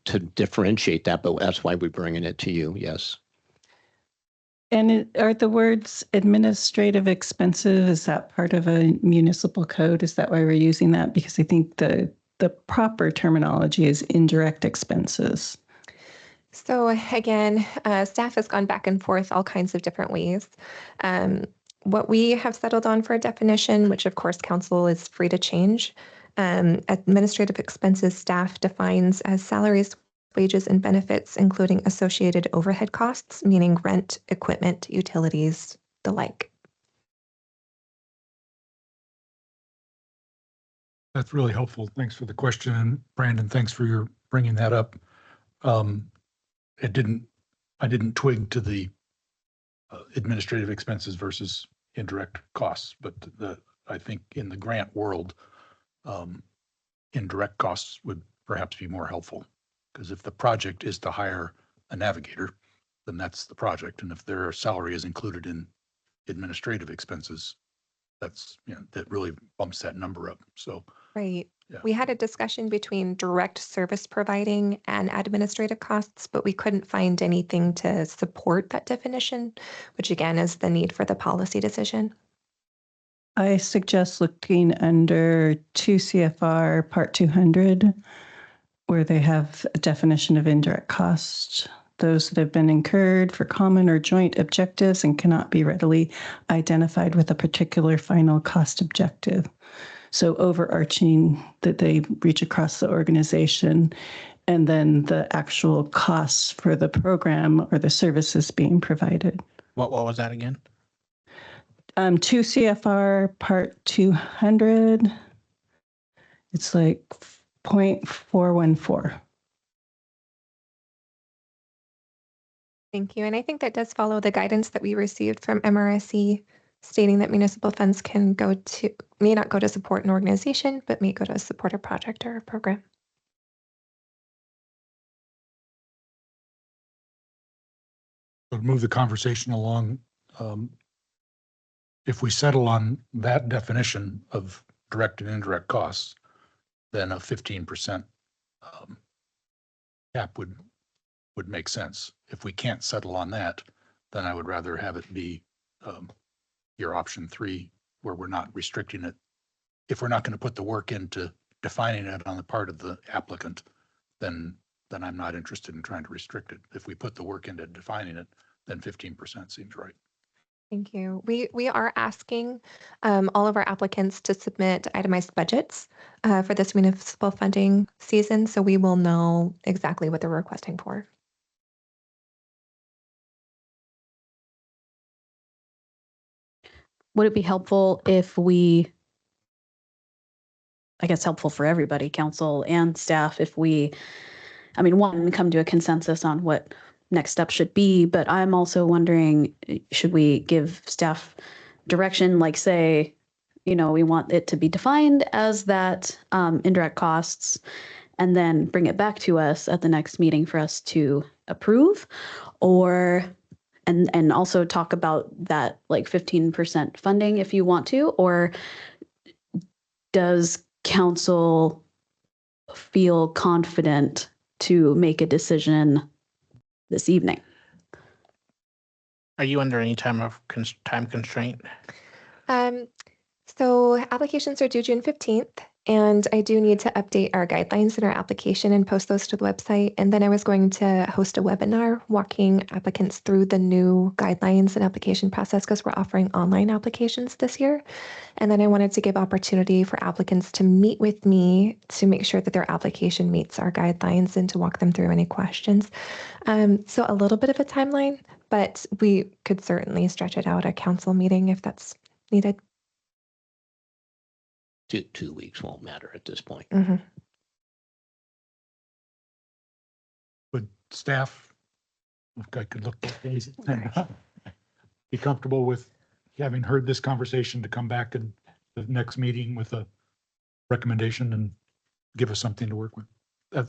S6: to differentiate that, but that's why we're bringing it to you. Yes.
S8: And are the words administrative expensive, is that part of a municipal code? Is that why we're using that? Because I think the proper terminology is indirect expenses.
S21: So again, staff has gone back and forth all kinds of different ways. What we have settled on for a definition, which of course council is free to change, administrative expenses staff defines as salaries, wages, and benefits, including associated overhead costs, meaning rent, equipment, utilities, the like.
S5: That's really helpful. Thanks for the question. And Brandon, thanks for your bringing that up. I didn't twig to the administrative expenses versus indirect costs, but I think in the grant world, indirect costs would perhaps be more helpful. Because if the project is to hire a navigator, then that's the project. And if their salary is included in administrative expenses, that's, that really bumps that number up. So,
S21: right.
S5: Yeah.
S21: We had a discussion between direct service providing and administrative costs, but we couldn't find anything to support that definition, which again is the need for the policy decision.
S8: I suggest looking under 2 CFR Part 200, where they have a definition of indirect costs. Those that have been incurred for common or joint objectives and cannot be readily identified with a particular final cost objective. So overarching that they reach across the organization, and then the actual costs for the program or the services being provided.
S1: What was that again?
S8: 2 CFR Part 200. It's like 0.414.
S21: Thank you. And I think that does follow the guidance that we received from MRSC stating that municipal funds may not go to support an organization, but may go to support a project or a program.
S5: to move the conversation along, if we settle on that definition of direct and indirect costs, then a 15% cap would make sense. If we can't settle on that, then I would rather have it be your option 3, where we're not restricting it. If we're not going to put the work into defining it on the part of the applicant, then I'm not interested in trying to restrict it. If we put the work into defining it, then 15% seems right.
S21: Thank you. We are asking all of our applicants to submit itemized budgets for this municipal funding season, so we will know exactly what they're requesting for.
S2: Would it be helpful if we, I guess helpful for everybody, council and staff, if we, one, come to a consensus on what next step should be, but I'm also wondering, should we give staff direction, like say, we want it to be defined as that indirect costs, and then bring it back to us at the next meeting for us to approve, or and also talk about that like 15% funding if you want to, or does council feel confident to make a decision this evening?
S1: Are you under any time constraint?
S21: So applications are due June 15th, and I do need to update our guidelines in our application and post those to the website. And then I was going to host a webinar walking applicants through the new guidelines and application process, because we're offering online applications this year. And then I wanted to give opportunity for applicants to meet with me to make sure that their application meets our guidelines and to walk them through any questions. So a little bit of a timeline, but we could certainly stretch it out at council meeting if that's needed.
S6: 2 weeks won't matter at this point.
S21: Mm-hmm.
S5: staff, if I could look, be comfortable with having heard this conversation to come back in the next meeting with a recommendation and give us something to work with,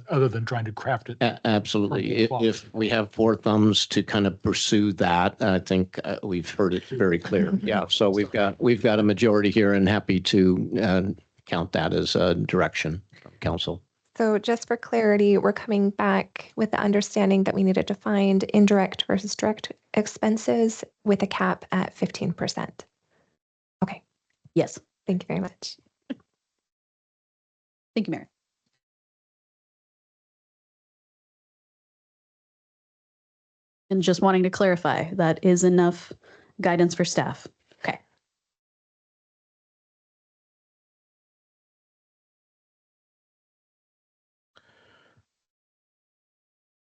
S5: other than trying to craft it.
S6: Absolutely. If we have four thumbs to kind of pursue that, I think we've heard it very clear. Yeah. So we've got a majority here, and happy to count that as a direction from council.
S21: So just for clarity, we're coming back with the understanding that we need to define indirect versus direct expenses with a cap at 15%. Okay.
S2: Yes.
S21: Thank you very much.
S2: Thank you, Mary. And just wanting to clarify, that is enough guidance for staff. Okay.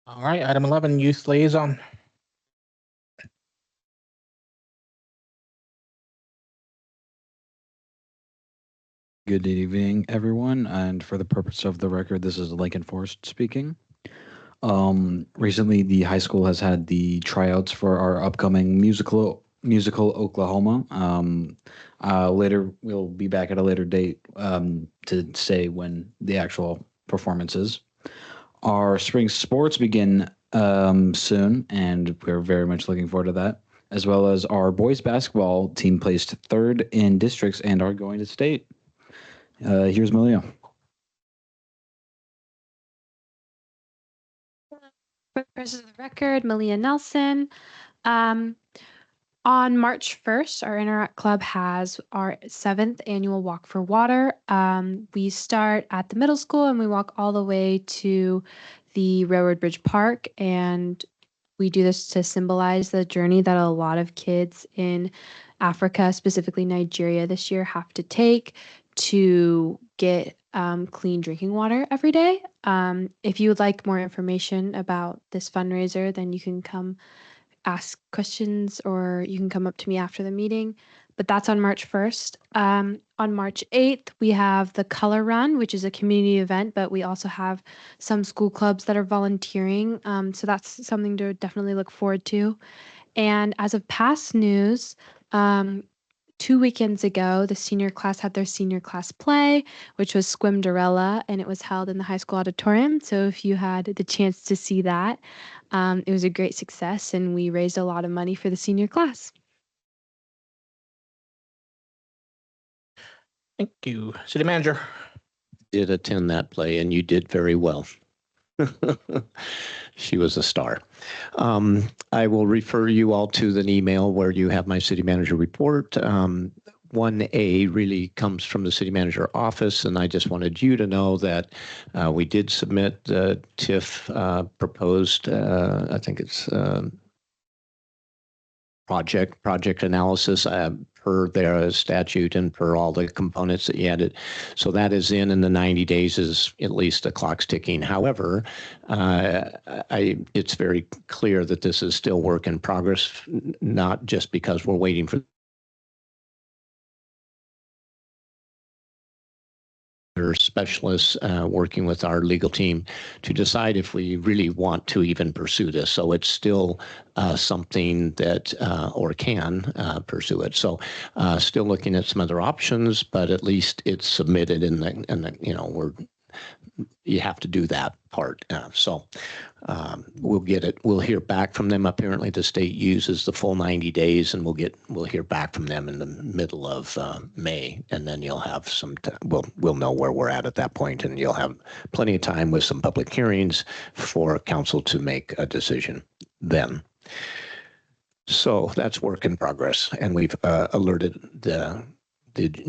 S1: All right, item 11, Youth Liaison.
S9: Good evening, everyone. And for the purpose of the record, this is Lincoln Forrest speaking. Recently, the high school has had the tryouts for our upcoming musical Oklahoma. Later, we'll be back at a later date to say when the actual performance is. Our spring sports begin soon, and we're very much looking forward to that, as well as our boys basketball team placed third in districts and are going to state. Here's Malia.
S10: For the purposes of the record, Malia Nelson. On March 1st, our Interact Club has our 7th annual Walk for Water. We start at the middle school and we walk all the way to the Railroad Bridge Park. And we do this to symbolize the journey that a lot of kids in Africa, specifically Nigeria this year, have to take to get clean drinking water every day. If you would like more information about this fundraiser, then you can come ask questions or you can come up to me after the meeting. But that's on March 1st. On March 8th, we have the Color Run, which is a community event, but we also have some school clubs that are volunteering. So that's something to definitely look forward to. And as of past news, 2 weekends ago, the senior class had their senior class play, which was Squimderella, and it was held in the high school auditorium. So if you had the chance to see that, it was a great success, and we raised a lot of money for the senior class.
S1: Thank you. City Manager.
S6: Did attend that play, and you did very well. She was a star. I will refer you all to an email where you have my city manager report. 1A really comes from the city manager office, and I just wanted you to know that we did submit the TIF proposed, I think it's project analysis per their statute and per all the components that you added. So that is in the 90 days is at least the clock's ticking. However, it's very clear that this is still work in progress, not just because we're waiting for specialists working with our legal team to decide if we really want to even pursue this. So it's still something that or can pursue it. So still looking at some other options, but at least it's submitted in the you have to do that part. So we'll get it. We'll hear back from them. Apparently the state uses the full 90 days, and we'll hear back from them in the middle of May, and then you'll have some. We'll know where we're at that point, and you'll have plenty of time with some public hearings for council to make a decision then. So that's work in progress, and we've alerted the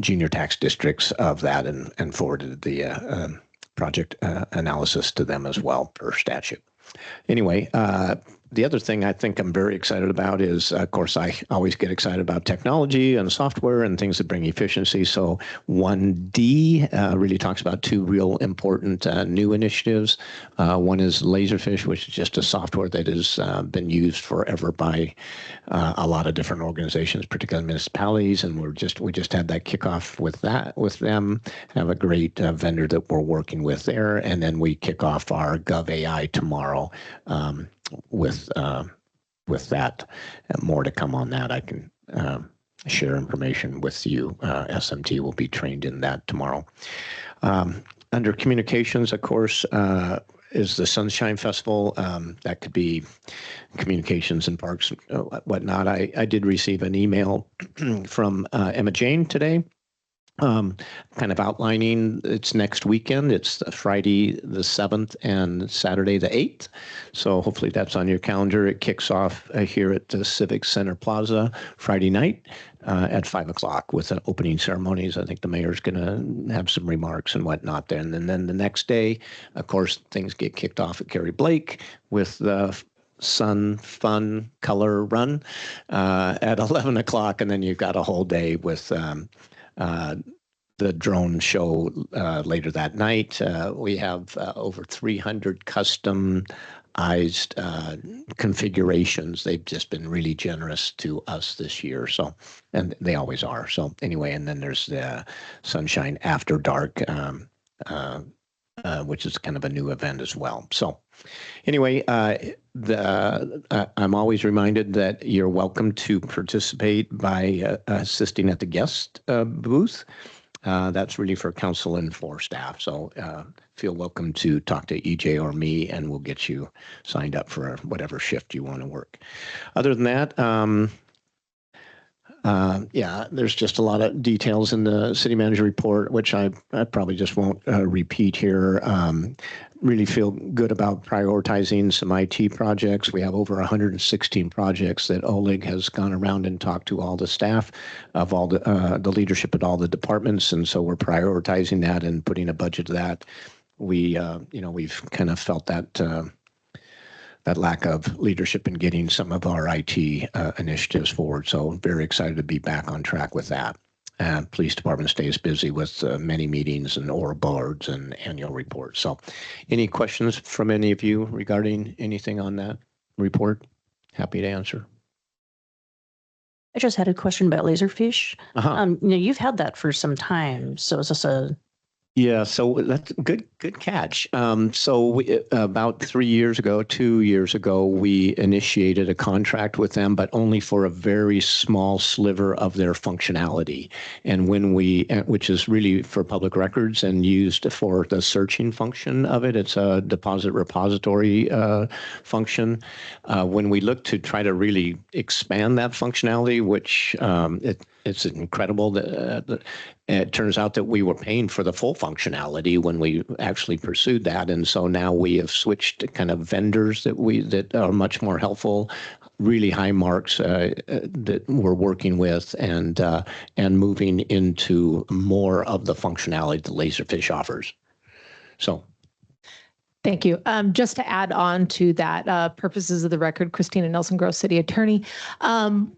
S6: junior tax districts of that and forwarded the project analysis to them as well per statute. Anyway, The other thing I think I'm very excited about is, of course, I always get excited about technology and software and things that bring efficiency. So 1D really talks about two real important new initiatives. One is Laserfish, which is just a software that has been used forever by a lot of different organizations, particularly municipalities, and we just had that kickoff with them. Have a great vendor that we're working with there, and then we kick off our Gov AI tomorrow. With that, and more to come on that. I can share information with you. SMT will be trained in that tomorrow. Under communications, of course, is the Sunshine Festival. That could be communications and parks, whatnot. I did receive an email from Emma Jane today, kind of outlining it's next weekend. It's Friday the 7th and Saturday the 8th. So hopefully that's on your calendar. It kicks off here at the Civic Center Plaza Friday night at 5 o'clock with an opening ceremonies. I think the mayor's going to have some remarks and whatnot there. And then the next day, of course, things get kicked off at Carrie Blake with the Sun Fun Color Run at 11 o'clock. And then you've got a whole day with the drone show later that night. We have over 300 customized configurations. They've just been really generous to us this year. So, and they always are. So anyway, and then there's the Sunshine After Dark, which is kind of a new event as well. So anyway, I'm always reminded that you're welcome to participate by assisting at the guest booth. That's really for council and for staff. So feel welcome to talk to EJ or me, and we'll get you signed up for whatever shift you want to work. Other than that, yeah, there's just a lot of details in the city manager report, which I probably just won't repeat here. Really feel good about prioritizing some IT projects. We have over 116 projects that Oleg has gone around and talked to all the staff of all the leadership at all the departments. And so we're prioritizing that and putting a budget to that. We've kind of felt that that lack of leadership in getting some of our IT initiatives forward. So very excited to be back on track with that. Police department stays busy with many meetings and oral boards and annual reports. So any questions from any of you regarding anything on that report? Happy to answer.
S11: I just had a question about Laserfish. You've had that for some time. So is this a...
S6: Yeah, so that's good catch. So we, about 2 years ago, we initiated a contract with them, but only for a very small sliver of their functionality. And when which is really for public records and used for the searching function of it, it's a deposit repository function. When we look to try to really expand that functionality, which it's incredible that it turns out that we were paying for the full functionality when we actually pursued that. And so now we have switched to kind of vendors that are much more helpful, really high marks that we're working with and moving into more of the functionality that Laserfish offers. So.
S20: Thank you. Just to add on to that, purposes of the record, Christina Nelson Gross, City Attorney,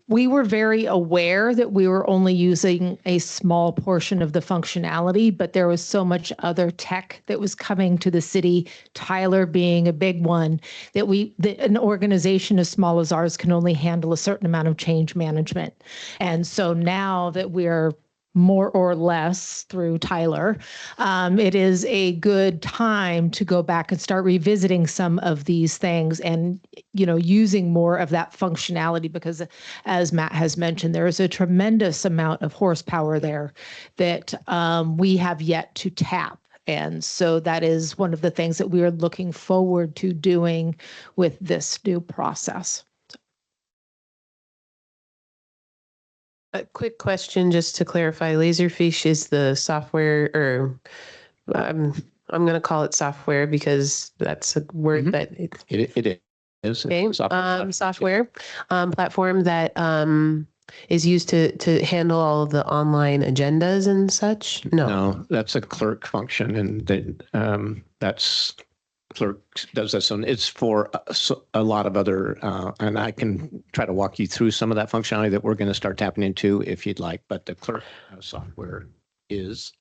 S20: we were very aware that we were only using a small portion of the functionality, but there was so much other tech that was coming to the city, Tyler being a big one, that an organization as small as ours can only handle a certain amount of change management. And so now that we're more or less through Tyler, it is a good time to go back and start revisiting some of these things and, using more of that functionality, because as Matt has mentioned, there is a tremendous amount of horsepower there that we have yet to tap. And so that is one of the things that we are looking forward to doing with this new process.
S22: A quick question, just to clarify, Laserfish is the software, or I'm going to call it software because that's a word that it is. Okay. Software platform that is used to handle all of the online agendas and such. No,
S6: that's a clerk function, and that's clerk does this, and it's for a lot of other, and I can try to walk you through some of that functionality that we're going to start tapping into if you'd like, but the clerk software is.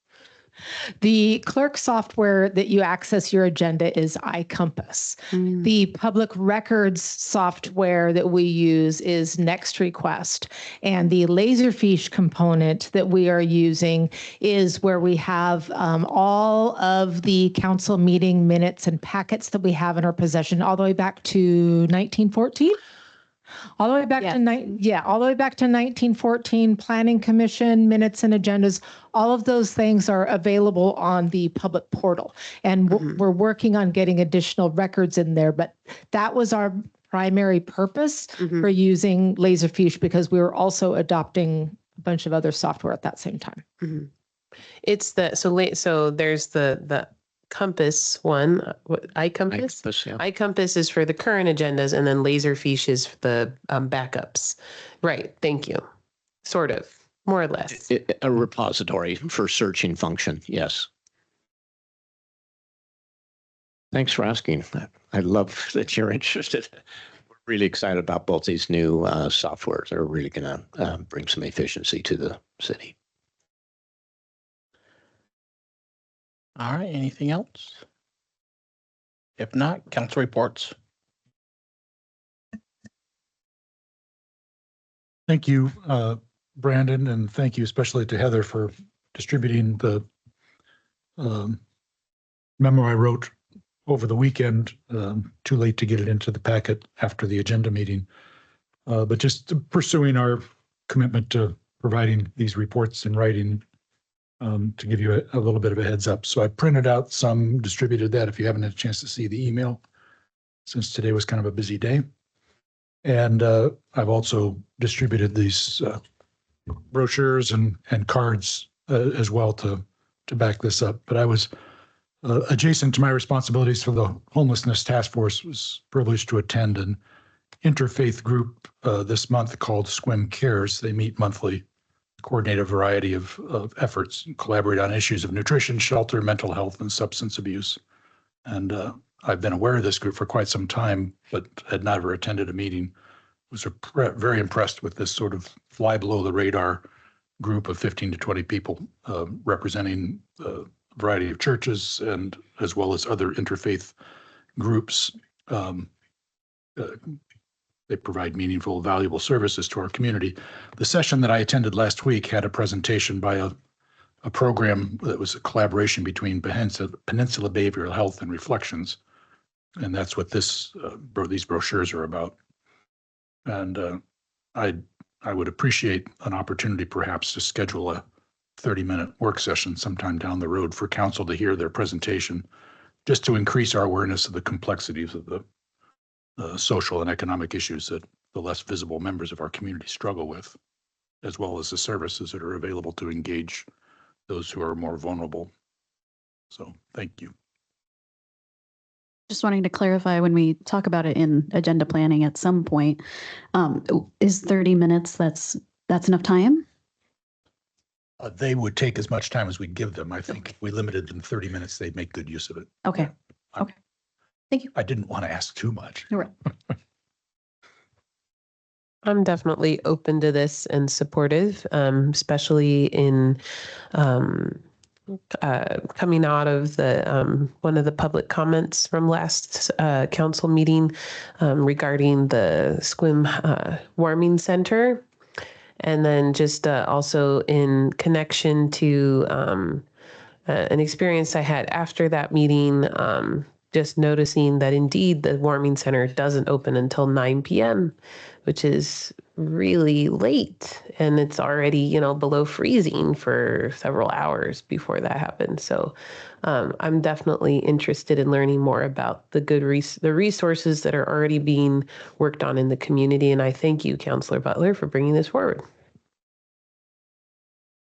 S20: The clerk software that you access your agenda is iCompass. The public records software that we use is Next Request. And the Laserfiche component that we are using is where we have all of the council meeting minutes and packets that we have in our possession all the way back to 1914. All the way back to all the way back to 1914, Planning Commission minutes and agendas. All of those things are available on the public portal, and we're working on getting additional records in there. But that was our primary purpose for using Laserfiche, because we were also adopting a bunch of other software at that same time.
S22: It's the so there's the Compass one, iCompass. iCompass is for the current agendas, and then Laserfiche is for the backups. Right. Thank you. Sort of, more or less.
S6: A repository for searching function. Yes. Thanks for asking. I love that you're interested. We're really excited about both these new softwares. They're really going to bring some efficiency to the city.
S1: All right, anything else? If not, council reports.
S5: Thank you, Brandon, and thank you especially to Heather for distributing the memo I wrote over the weekend. Too late to get it into the packet after the agenda meeting, but just pursuing our commitment to providing these reports in writing, to give you a little bit of a heads up. So I printed out some, distributed that if you haven't had a chance to see the email, since today was kind of a busy day. And I've also distributed these brochures and cards as well to back this up. But I was adjacent to my responsibilities for the Homelessness Task Force, was privileged to attend an interfaith group this month called Sequim Cares. They meet monthly, coordinate a variety of efforts, and collaborate on issues of nutrition, shelter, mental health, and substance abuse. And I've been aware of this group for quite some time, but had never attended a meeting. Was very impressed with this sort of fly below the radar group of 15 to 20 people representing a variety of churches, and as well as other interfaith groups. They provide meaningful, valuable services to our community. The session that I attended last week had a presentation by a program that was a collaboration between Peninsula Behavioral Health and Reflections. And that's what these brochures are about. And I would appreciate an opportunity perhaps to schedule a 30-minute work session sometime down the road for council to hear their presentation, just to increase our awareness of the complexities of the social and economic issues that the less visible members of our community struggle with, as well as the services that are available to engage those who are more vulnerable. So thank you.
S2: Just wanting to clarify, when we talk about it in agenda planning at some point, is 30 minutes, that's enough time?
S5: They would take as much time as we give them. I think if we limited them 30 minutes, they'd make good use of it.
S2: Okay. Okay. Thank you.
S5: I didn't want to ask too much.
S2: You're right.
S22: I'm definitely open to this and supportive, especially in coming out of the one of the public comments from last council meeting regarding the Sequim warming center, and then just also in connection to an experience I had after that meeting. Just noticing that indeed the warming center doesn't open until 9 p.m., which is really late. And it's already, below freezing for several hours before that happens. So I'm definitely interested in learning more about the the resources that are already being worked on in the community. And I thank you, Councillor Butler, for bringing this forward.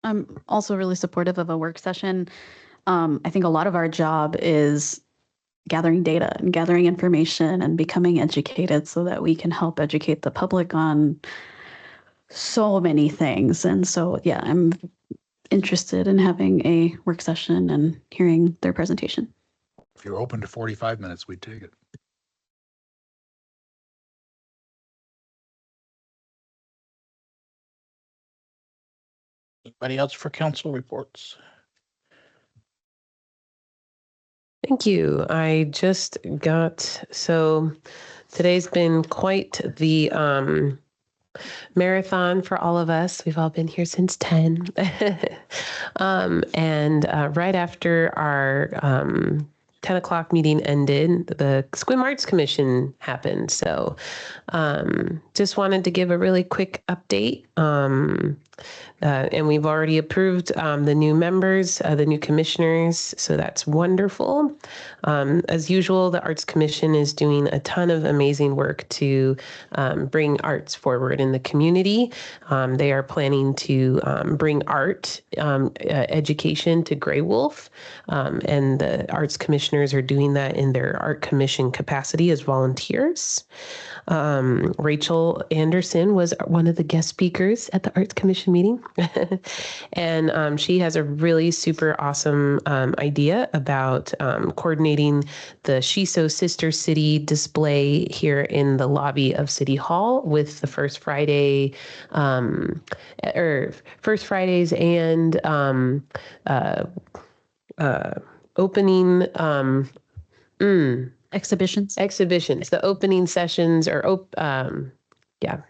S2: I'm also really supportive of a work session. I think a lot of our job is gathering data and gathering information and becoming educated so that we can help educate the public on so many things. And so, yeah, I'm interested in having a work session and hearing their presentation.
S5: If you're open to 45 minutes, we'd take it.
S1: Anybody else for council reports?
S22: Thank you. I just got, so today's been quite the marathon for all of us. We've all been here since 10. And right after our 10 o'clock meeting ended, the Sequim Arts Commission happened. So just wanted to give a really quick update. And we've already approved the new members, the new commissioners, so that's wonderful. As usual, the Arts Commission is doing a ton of amazing work to bring arts forward in the community. They are planning to bring art education to Grey Wolf, and the Arts Commissioners are doing that in their Art Commission capacity as volunteers. Rachel Anderson was one of the guest speakers at the Arts Commission meeting. And she has a really super awesome idea about coordinating the Shiso Sister City display here in the lobby of City Hall with the First Friday, or First Fridays and opening
S2: exhibitions.
S22: The opening sessions or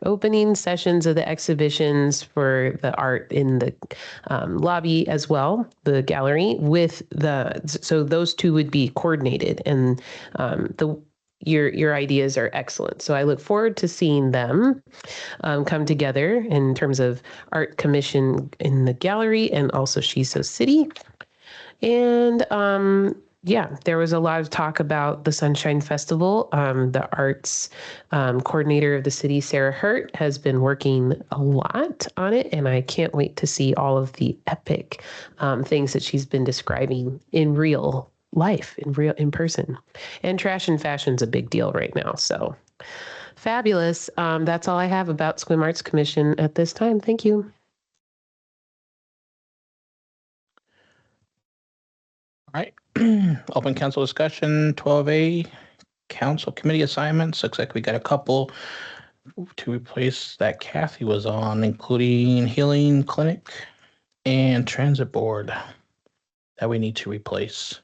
S22: opening sessions of the exhibitions for the art in the lobby as well, the gallery so those two would be coordinated, and your ideas are excellent. So I look forward to seeing them come together in terms of art commission in the gallery and also Shiso City. And there was a lot of talk about the Sunshine Festival. The arts coordinator of the city, Sarah Hurt, has been working a lot on it, and I can't wait to see all of the epic things that she's been describing in real life, in person. And trash and fashion's a big deal right now, so fabulous. That's all I have about Sequim Arts Commission at this time. Thank you.
S1: All right. Open council discussion, 12A, council committee assignments. Looks like we got a couple to replace that Kathy was on, including healing clinic and transit board that we need to replace.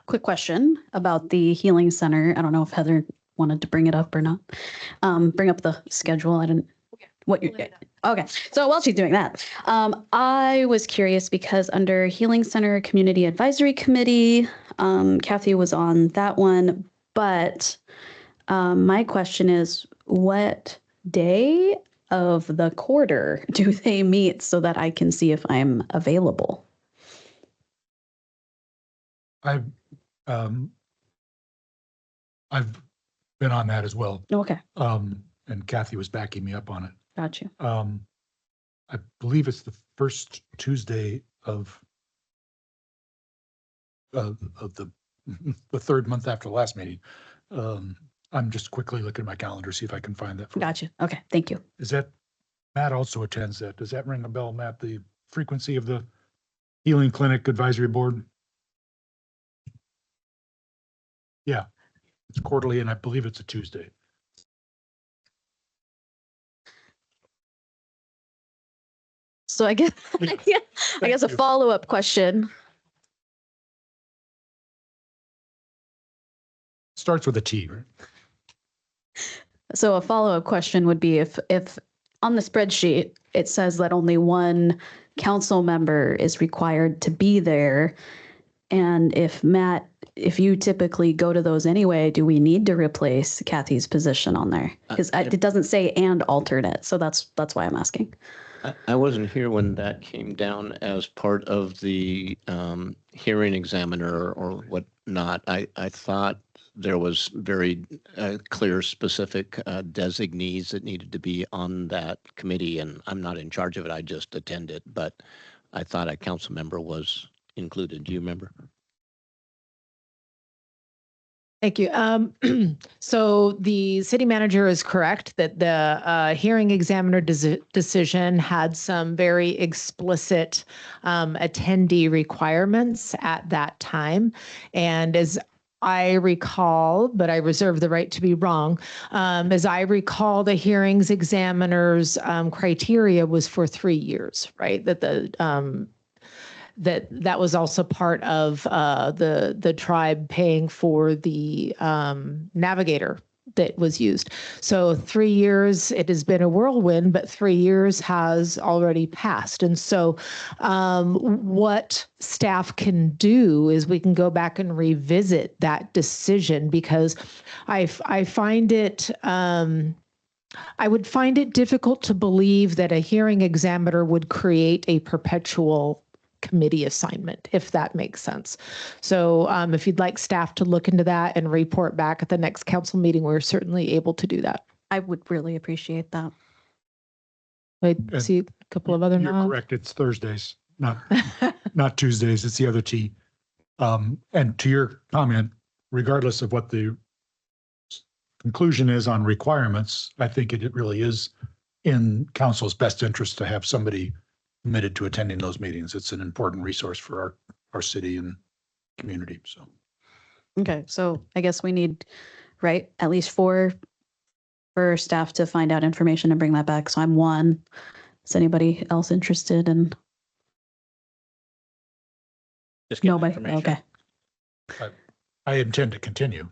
S2: Quick question about the healing center. I don't know if Heather wanted to bring it up or not. Bring up the schedule. I didn't. Okay. So while she's doing that, I was curious because under Healing Center Community Advisory Committee, Kathy was on that one. But my question is, what day of the quarter do they meet so that I can see if I'm available?
S5: I've been on that as well.
S2: Okay.
S5: And Kathy was backing me up on it.
S2: Got you.
S5: I believe it's the first Tuesday of the third month after the last meeting. I'm just quickly looking at my calendar, see if I can find that.
S2: Gotcha. Okay. Thank you.
S5: Is that, Matt also attends that. Does that ring a bell, Matt, the frequency of the Healing Clinic Advisory Board? Yeah, it's quarterly, and I believe it's a Tuesday.
S2: So I guess, I guess a follow-up question.
S5: Starts with a T, right?
S2: So a follow-up question would be if on the spreadsheet, it says that only one council member is required to be there. And if Matt, if you typically go to those anyway, do we need to replace Kathy's position on there? Because it doesn't say and alternate. So that's why I'm asking.
S6: I wasn't here when that came down as part of the hearing examiner or whatnot. I thought there was very clear, specific designees that needed to be on that committee, and I'm not in charge of it. I just attend it, but I thought a council member was included. Do you remember?
S20: Thank you. So the city manager is correct that the hearing examiner decision had some very explicit attendee requirements at that time. And as I recall, but I reserve the right to be wrong, as I recall, the hearings examiner's criteria was for 3 years, right? That the that was also part of the tribe paying for the navigator that was used. So 3 years, it has been a whirlwind, but 3 years has already passed. And so what staff can do is we can go back and revisit that decision, because I find it, I would find it difficult to believe that a hearing examiner would create a perpetual committee assignment, if that makes sense. So if you'd like staff to look into that and report back at the next council meeting, we're certainly able to do that.
S2: I would really appreciate that.
S20: I see a couple of other
S5: You're
S20: nods.
S5: correct. It's Thursdays, not Tuesdays. It's the other T. And to your comment, regardless of what the conclusion is on requirements, I think it really is in council's best interest to have somebody committed to attending those meetings. It's an important resource for our city and community. So,
S2: Okay, so I guess we need, right, at least 4 for staff to find out information and bring that back. So I'm 1. Is anybody else interested in?
S1: Just get
S2: Nobody.
S1: information.
S2: Okay.
S5: I intend to continue.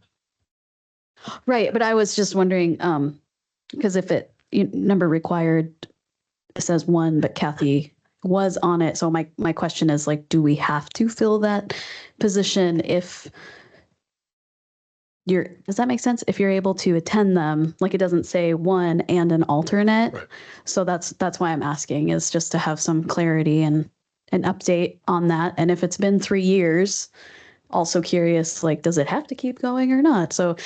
S2: Right, but I was just wondering, because if number required, it says 1, but Kathy was on it. So my question is, like, do we have to fill that position if does that make sense? If you're able to attend them, like, it doesn't say 1 and an alternate.
S5: Right.
S2: So that's why I'm asking, is just to have some clarity and an update on that. And if it's been 3 years, also curious, like, does it have to keep going or not? So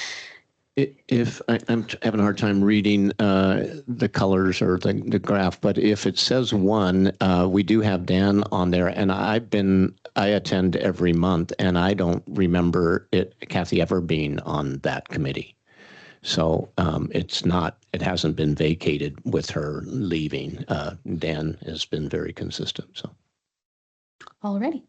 S6: If I'm having a hard time reading the colors or the graph, but if it says 1, we do have Dan on there, and I attend every month, and I don't remember Kathy ever being on that committee. So it hasn't been vacated with her leaving. Dan has been very consistent. So.
S2: Alrighty.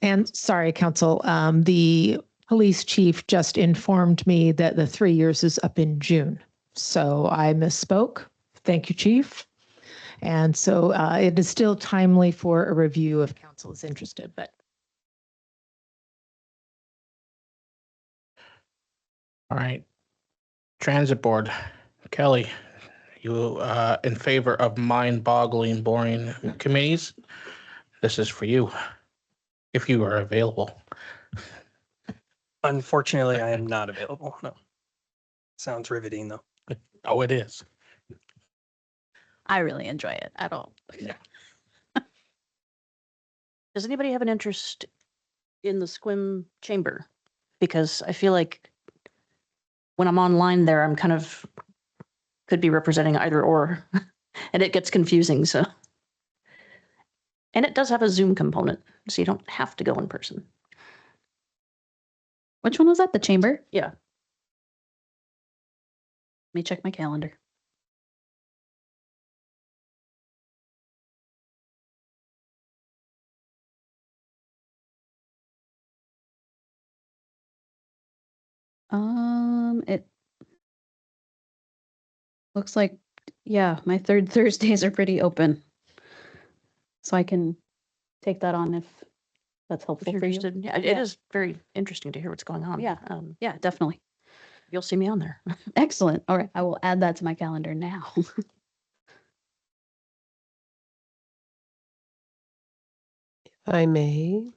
S20: And sorry, council, the police chief just informed me that the 3 years is up in June. So I misspoke. Thank you, chief. And so it is still timely for a review if council is interested, but.
S1: All right. Transit board. Kelly, you in favor of mind-boggling, boring committees? This is for you, if you are available.
S3: Unfortunately, I am not available. No. Sounds riveting, though.
S1: Oh, it is.
S2: I really enjoy it at all.
S1: Yeah.
S11: Does anybody have an interest in the Sequim chamber? Because I feel like when I'm online there, I'm kind of could be representing either or, and it gets confusing. So, and it does have a Zoom component, so you don't have to go in person.
S2: Which one was that? The chamber?
S11: Yeah.
S2: Let me check my calendar. It looks like, yeah, my third Thursdays are pretty open. So I can take that on if that's helpful
S11: If you're
S2: for you.
S11: interested. Yeah, it is very interesting to hear what's going on.
S2: Yeah. Yeah, definitely.
S11: You'll see me on there.
S2: Excellent. All right. I will add that to my calendar now.
S22: I may.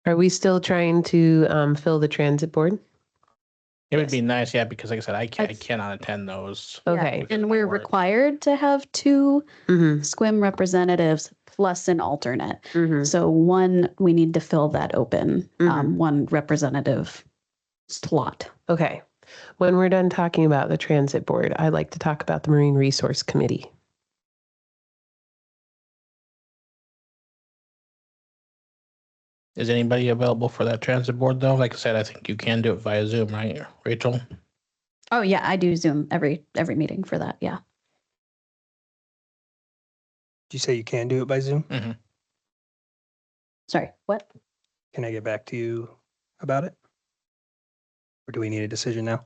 S22: Are we still trying to fill the transit board?
S1: It would be nice, yeah, because like I said, I cannot attend those.
S22: Okay.
S2: And we're required to have 2 SQUIM representatives plus an alternate. So one, we need to fill that open, 1 representative slot.
S22: Okay. When we're done talking about the transit board, I'd like to talk about the Marine Resource Committee.
S1: Is anybody available for that transit board though? Like I said, I think you can do it via Zoom, right, Rachel?
S2: Oh yeah, I do Zoom every meeting for that. Yeah.
S3: Did you say you can do it by Zoom?
S1: Mm-hmm.
S2: Sorry, what?
S3: Can I get back to you about it? Or do we need a decision now?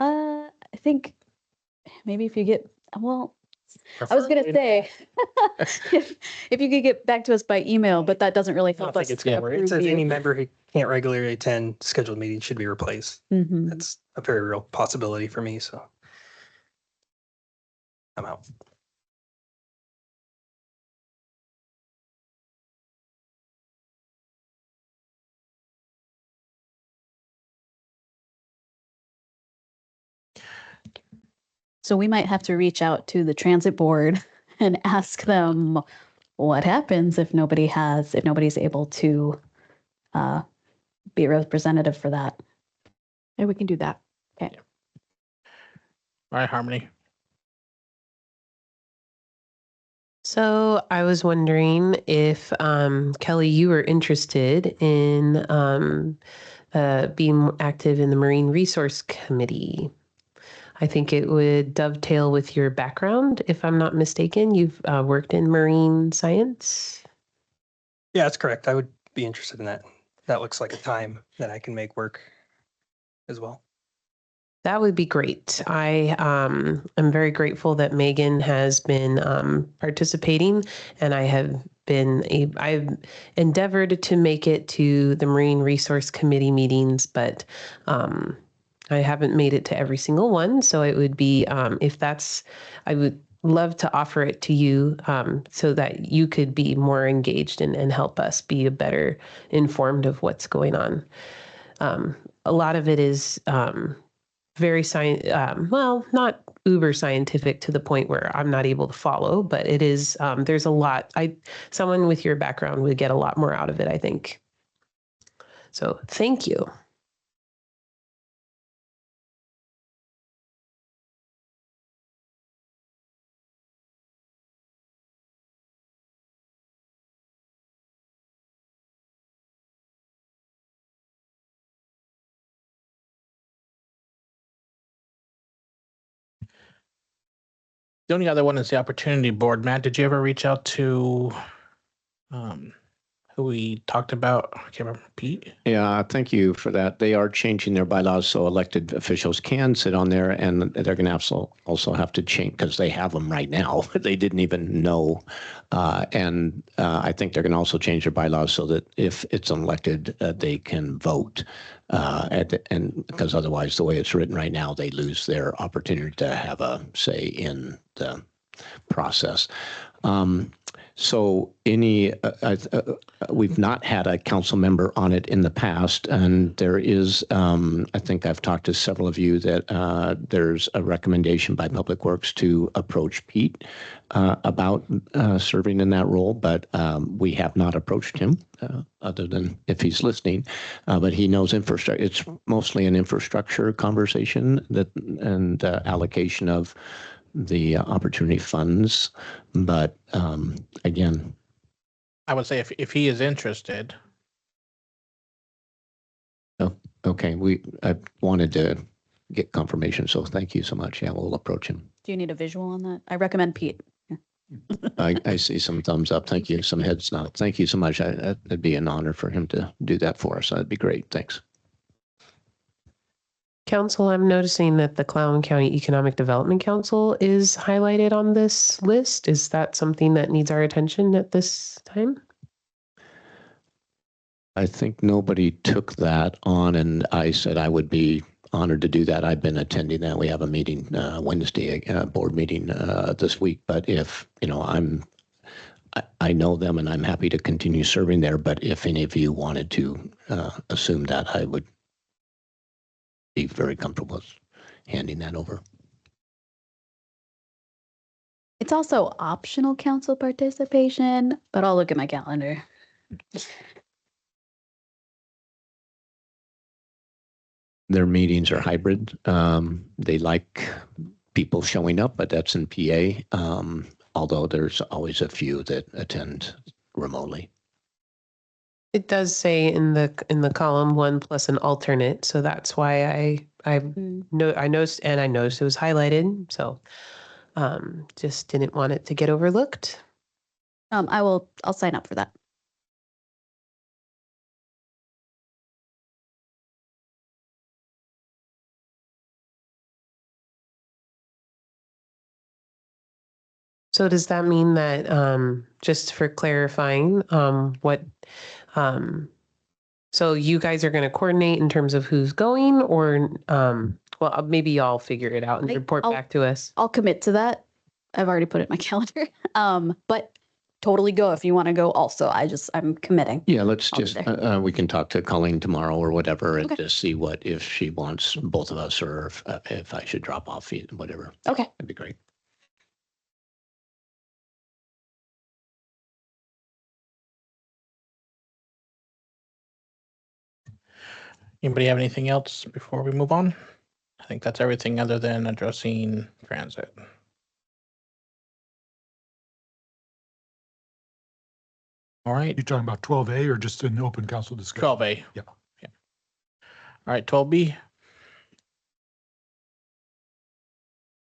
S2: I think maybe if you get, well, I was gonna say, if you could get back to us by email, but that doesn't really
S3: I don't
S2: help
S3: think
S2: us.
S3: it's going to work. It says
S2: approve
S3: any
S2: you.
S3: member who can't regularly attend scheduled meetings should be replaced.
S2: Mhm.
S3: That's a very real possibility for me, so I'm out.
S2: So we might have to reach out to the transit board and ask them what happens if nobody's able to be a representative for that.
S4: Yeah, we can do that.
S2: Okay.
S1: All right, Harmony.
S22: So I was wondering if Kelly, you were interested in being active in the Marine Resource Committee. I think it would dovetail with your background, if I'm not mistaken. You've worked in marine science.
S3: Yeah, that's correct. I would be interested in that. That looks like a time that I can make work as well.
S22: That would be great. I am very grateful that Megan has been participating, and I've endeavored to make it to the Marine Resource Committee meetings, but I haven't made it to every single one. So it would be, I would love to offer it to you so that you could be more engaged and help us be a better informed of what's going on. A lot of it is very well, not uber scientific to the point where I'm not able to follow, but it is, there's a lot. Someone with your background would get a lot more out of it, I think. So thank you.
S1: The only other one is the Opportunity Board. Matt, did you ever reach out to who we talked about? I can't remember. Pete?
S6: Yeah, thank you for that. They are changing their bylaws so elected officials can sit on there, and they're going to also have to change because they have them right now. They didn't even know. And I think they're going to also change their bylaws so that if it's elected, they can vote. And because otherwise, the way it's written right now, they lose their opportunity to have a say in the process. So we've not had a council member on it in the past, and there is, I think I've talked to several of you that there's a recommendation by Public Works to approach Pete about serving in that role, but we have not approached him other than if he's listening, but he knows infrastructure. It's mostly an infrastructure conversation and allocation of the opportunity funds, but again,
S1: I would say if he is interested.
S6: Oh, okay. I wanted to get confirmation, so thank you so much. Yeah, we'll approach him.
S2: Do you need a visual on that? I recommend Pete.
S6: I see some thumbs up. Thank you. Some heads nod. Thank you so much. It'd be an honor for him to do that for us. That'd be great. Thanks.
S22: Council, I'm noticing that the Clallam County Economic Development Council is highlighted on this list. Is that something that needs our attention at this time?
S6: I think nobody took that on, and I said I would be honored to do that. I've been attending that. We have a meeting Wednesday, board meeting this week. But if, I know them and I'm happy to continue serving there. But if any of you wanted to assume that, I would be very comfortable with handing that over.
S2: It's also optional council participation, but I'll look at my calendar.
S6: Their meetings are hybrid. They like people showing up, but that's in PA. although there's always a few that attend remotely.
S22: It does say in the column 1 plus an alternate, so that's why I noticed it was highlighted. So just didn't want it to get overlooked.
S2: I'll sign up for that.
S22: So does that mean that, just for clarifying, so you guys are going to coordinate in terms of who's going, or, well, maybe y'all figure it out and report back to us?
S2: I'll commit to that. I've already put it in my calendar. But totally go if you want to go also. I'm committing.
S6: Yeah, let's just, we can talk to Colleen tomorrow or whatever and just see if she wants both of us, or if I should drop off, whatever.
S2: Okay.
S6: That'd be great.
S1: Anybody have anything else before we move on? I think that's everything other than addressing transit. All right.
S5: You talking about 12A or just an open council discussion?
S1: 12A.
S5: Yeah.
S1: All right, 12B.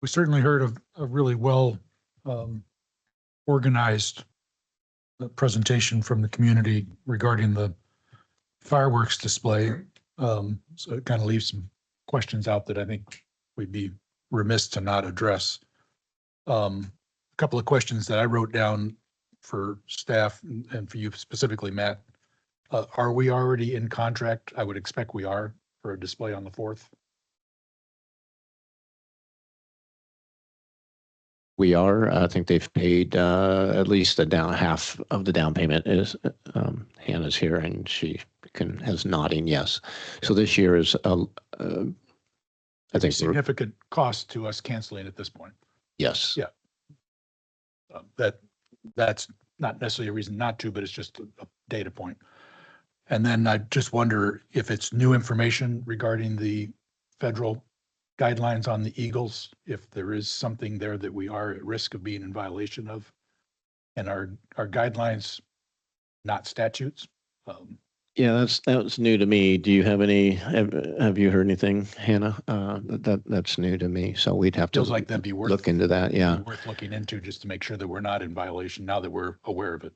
S5: We certainly heard of a really well organized presentation from the community regarding the fireworks display. So it kind of leaves some questions out that I think we'd be remiss to not address. A couple of questions that I wrote down for staff and for you specifically, Matt. Are we already in contract? I would expect we are for a display on the 4th.
S6: We are. I think they've paid at least half of the down payment. Is Hannah's here and she has nodding yes. So this year is I think
S5: significant cost to us canceling at this point.
S6: Yes.
S5: Yeah. That's not necessarily a reason not to, but it's just a data point. And then I just wonder if it's new information regarding the federal guidelines on the Eagles, if there is something there that we are at risk of being in violation of, and our guidelines, not statutes.
S6: Yeah, that was new to me. Do you have have you heard anything, Hannah? That's new to me. So we'd have to
S5: feels like that'd be worth
S6: look into that. Yeah,
S5: worth looking into just to make sure that we're not in violation now that we're aware of it.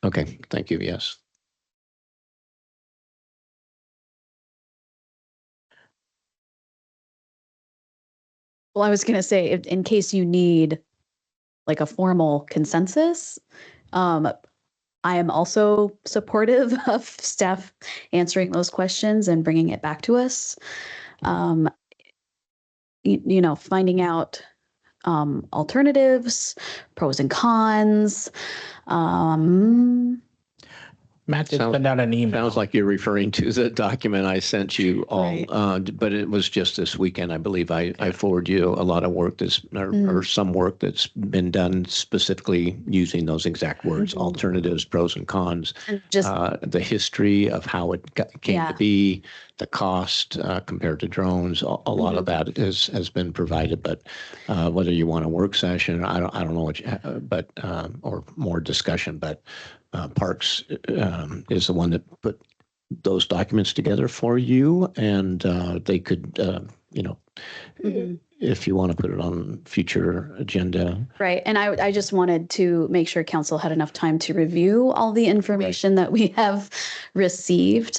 S6: Okay, thank you. Yes.
S2: Well, I was going to say, in case you need like a formal consensus, I am also supportive of staff answering those questions and bringing it back to us. Finding out alternatives, pros and cons.
S1: Matt just sent out an email.
S6: Sounds like you're referring to the document I sent you all, right. But it was just this weekend, I believe. I forwarded you a lot of work or some work that's been done specifically using those exact words: alternatives, pros and cons, just the history of how it came to be, the cost compared to drones. A lot of that has been provided. But whether you want a work session, I don't know what, or more discussion, but. Parks is the one that put those documents together for you, and they could, if you want to put it on future agenda.
S2: Right, and I just wanted to make sure council had enough time to review all the information that we have received,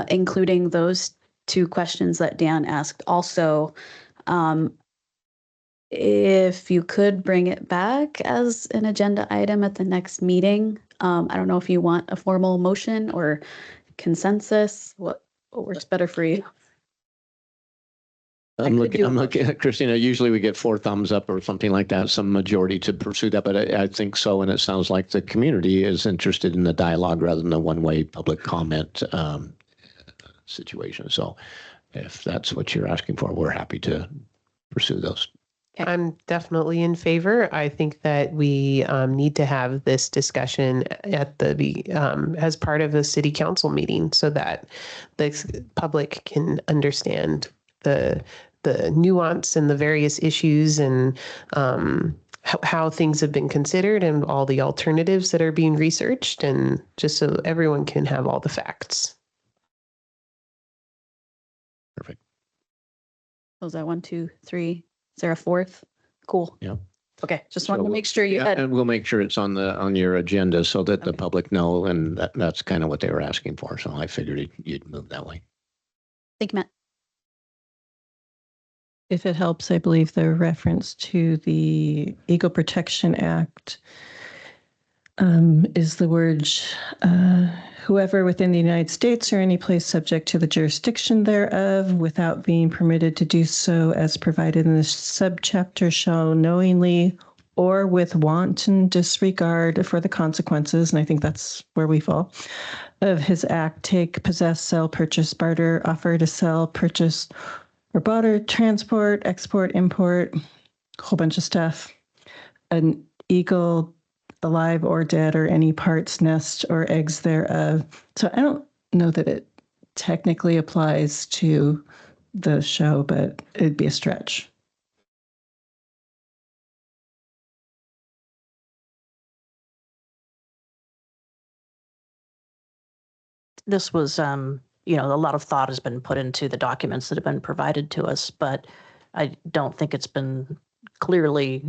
S2: including those 2 questions that Dan asked. Also, if you could bring it back as an agenda item at the next meeting. I don't know if you want a formal motion or consensus. What works better for you?
S6: I'm looking at Christina. Usually we get 4 thumbs up or something like that, some majority to pursue that, but I think so. And it sounds like the community is interested in the dialogue rather than the one-way public comment situation. So if that's what you're asking for, we're happy to pursue those.
S22: Okay. I'm definitely in favor. I think that we need to have this discussion at as part of a city council meeting so that the public can understand the nuance and the various issues and how things have been considered and all the alternatives that are being researched, and just so everyone can have all the facts.
S6: Perfect.
S2: Was that 1, 2, 3? Is there a fourth? Cool.
S6: Yeah.
S2: Okay, just wanted to make sure you had.
S6: And we'll make sure it's on your agenda so that the public know, and that's kind of what they were asking for. So I figured you'd move that way.
S2: Thank you, Matt.
S8: If it helps, I believe the reference to the Eagle Protection Act is the words, whoever within the United States or any place subject to the jurisdiction thereof without being permitted to do so as provided in this subchapter shall knowingly or with wanton disregard for the consequences, and I think that's where we fall, of his act, take, possess, sell, purchase, barter, offer to sell, purchase, or barter, transport, export, import, a whole bunch of stuff, an eagle alive or dead or any parts, nest, or eggs thereof. So I don't know that it technically applies to the show, but it'd be a stretch.
S11: This was, a lot of thought has been put into the documents that have been provided to us, but I don't think it's been clearly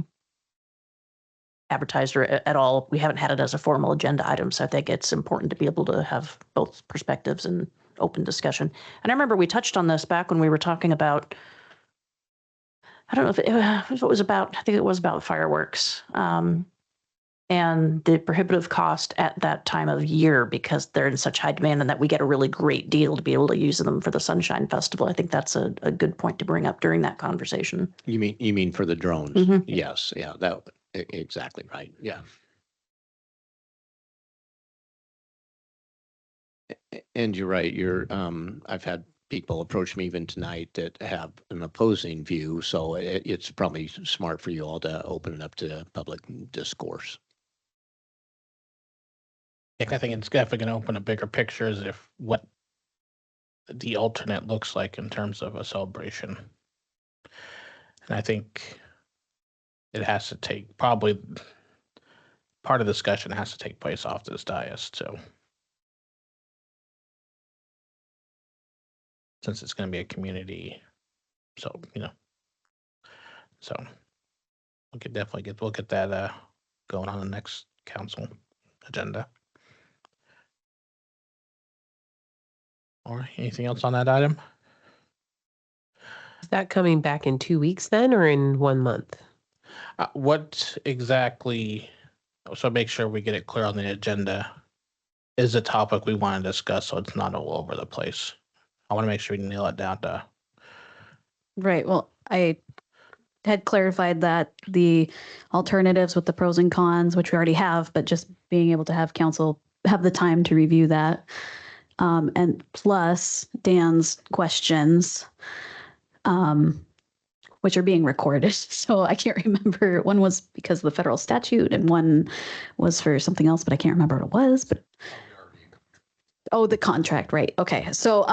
S11: advertised or at all. We haven't had it as a formal agenda item, so I think it's important to be able to have both perspectives and open discussion. And I remember we touched on this back when we were talking about, I don't know if it was about, I think it was about fireworks. And the prohibitive cost at that time of year because they're in such high demand and that we get a really great deal to be able to use them for the Sunshine Festival. I think that's a good point to bring up during that conversation.
S6: You mean for the drones?
S11: Mhm.
S6: Yes. Yeah. Exactly right. Yeah. And you're right. I've had people approach me even tonight that have an opposing view. So it's probably smart for you all to open it up to public discourse.
S1: I think it's definitely going to open a bigger picture as if what the alternate looks like in terms of a celebration. And I think it has to take, probably part of the discussion has to take place off this dais too. Since it's going to be a community, so, so we could definitely we'll get that going on the next council agenda. All right, anything else on that item?
S22: Is that coming back in 2 weeks then, or in 1 month?
S1: What exactly, so make sure we get it clear on the agenda, is the topic we want to discuss so it's not all over the place. I want to make sure we nail it down to.
S2: Right. Well, I had clarified that the alternatives with the pros and cons, which we already have, but just being able to have council have the time to review that. And plus Dan's questions, which are being recorded. So I can't remember. One was because of the federal statute and one was for something else, but I can't remember what it was. But oh, the contract, right. Okay. So,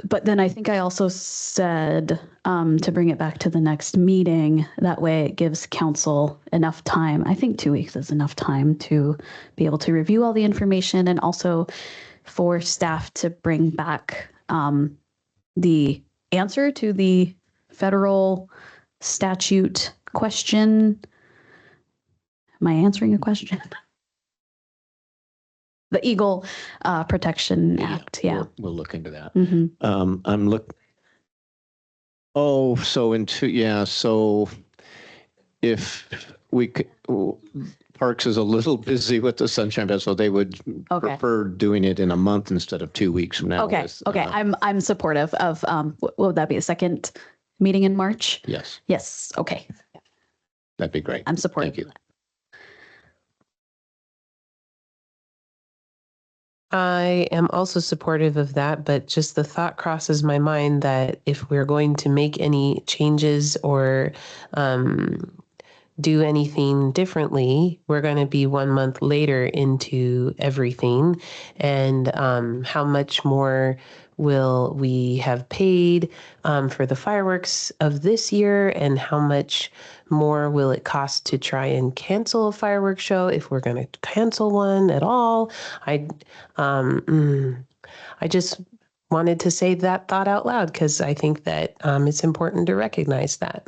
S2: but then I think I also said to bring it back to the next meeting. That way it gives council enough time. I think 2 weeks is enough time to be able to review all the information and also for staff to bring back the answer to the federal statute question. Am I answering a question? The Eagle Protection Act, yeah.
S6: We'll look into that.
S2: Mm-hmm.
S6: So if we could, Parks is a little busy with the Sunshine Festival, they would prefer doing it in a month instead of 2 weeks from now.
S2: Okay, I'm supportive of, what would that be, a second meeting in March?
S6: Yes.
S2: Yes, okay.
S6: That'd be great.
S2: I'm supportive.
S6: Thank you.
S22: I am also supportive of that, but just the thought crosses my mind that if we're going to make any changes or do anything differently, we're going to be 1 month later into everything. And how much more will we have paid for the fireworks of this year, and how much more will it cost to try and cancel a fireworks show if we're going to cancel one at all? I just wanted to say that thought out loud because I think that it's important to recognize that.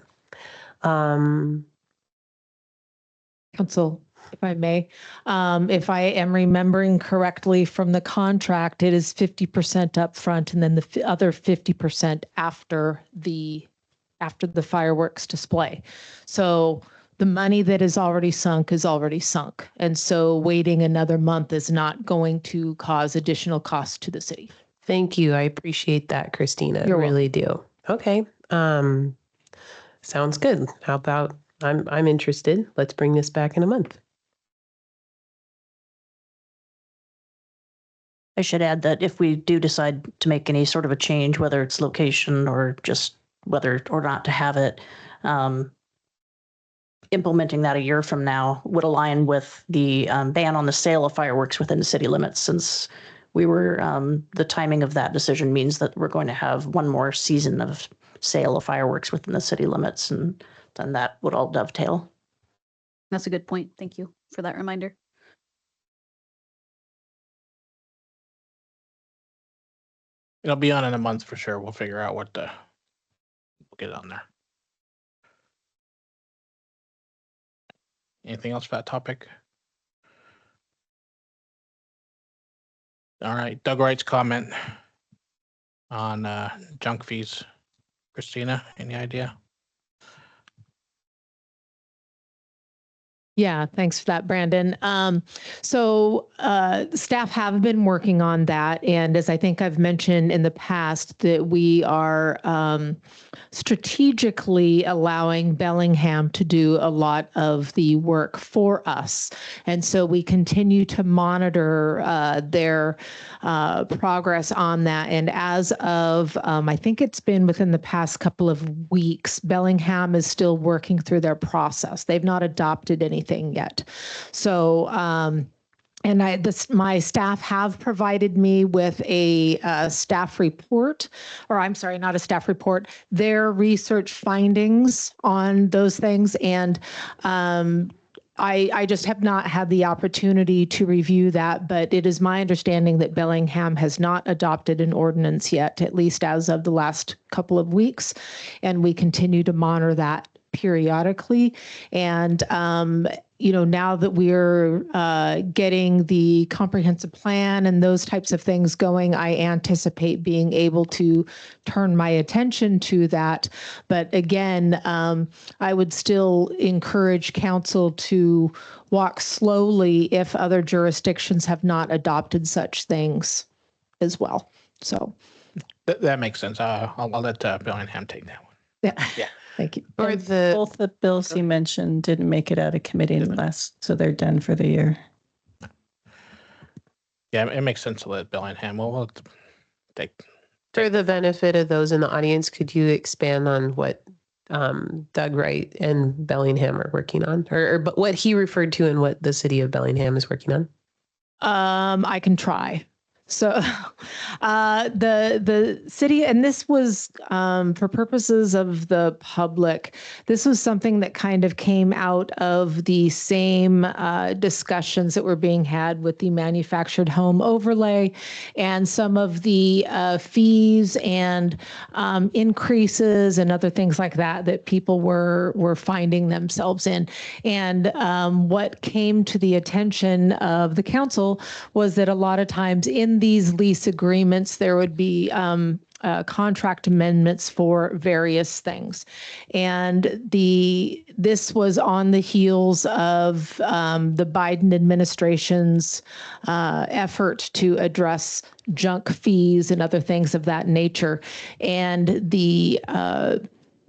S20: Council, if I may, if I am remembering correctly from the contract, it is 50% upfront and then the other 50% after the fireworks display. So the money that is already sunk is already sunk. And so waiting another month is not going to cause additional costs to the city.
S22: Thank you. I appreciate that, Christina.
S20: You're
S22: I really do. Okay. Sounds good. How about I'm interested. Let's bring this back in a month.
S11: I should add that if we do decide to make any sort of a change, whether it's location or just whether or not to have it, implementing that a year from now would align with the ban on the sale of fireworks within the city limits, since we were, the timing of that decision means that we're going to have one more season of sale of fireworks within the city limits, and then that would all dovetail.
S2: That's a good point. Thank you for that reminder.
S1: It'll be on in a month for sure. We'll figure out we'll get it on there. Anything else for that topic? All right, Doug Wright's comment on junk fees. Christina, any idea?
S20: Yeah, thanks for that, Brandon. So staff have been working on that. And as I think I've mentioned in the past, that we are strategically allowing Bellingham to do a lot of the work for us. And so we continue to monitor their progress on that. And as of, I think it's been within the past couple of weeks, Bellingham is still working through their process. They've not adopted anything yet. So, and my staff have provided me with a staff report, or I'm sorry, not a staff report, their research findings on those things. And I just have not had the opportunity to review that, but it is my understanding that Bellingham has not adopted an ordinance yet, at least as of the last couple of weeks. And we continue to monitor that periodically. And, now that we're getting the comprehensive plan and those types of things going, I anticipate being able to turn my attention to that. But again, I would still encourage council to walk slowly if other jurisdictions have not adopted such things as well. So
S1: that makes sense. I'll let Bellingham take that one.
S20: Yeah. Thank you.
S8: Or both the bills you mentioned didn't make it out of committee last, so they're done for the year.
S1: Yeah, it makes sense to let Bellingham. We'll take.
S22: For the benefit of those in the audience, could you expand on what Doug Wright and Bellingham are working on, or what he referred to and what the city of Bellingham is working on?
S20: I can try. So the city, and this was for purposes of the public, this was something that kind of came out of the same discussions that were being had with the manufactured home overlay and some of the fees and increases and other things like that people were finding themselves in. And what came to the attention of the council was that a lot of times in these lease agreements, there would be contract amendments for various things. And this was on the heels of the Biden administration's effort to address junk fees and other things of that nature. And the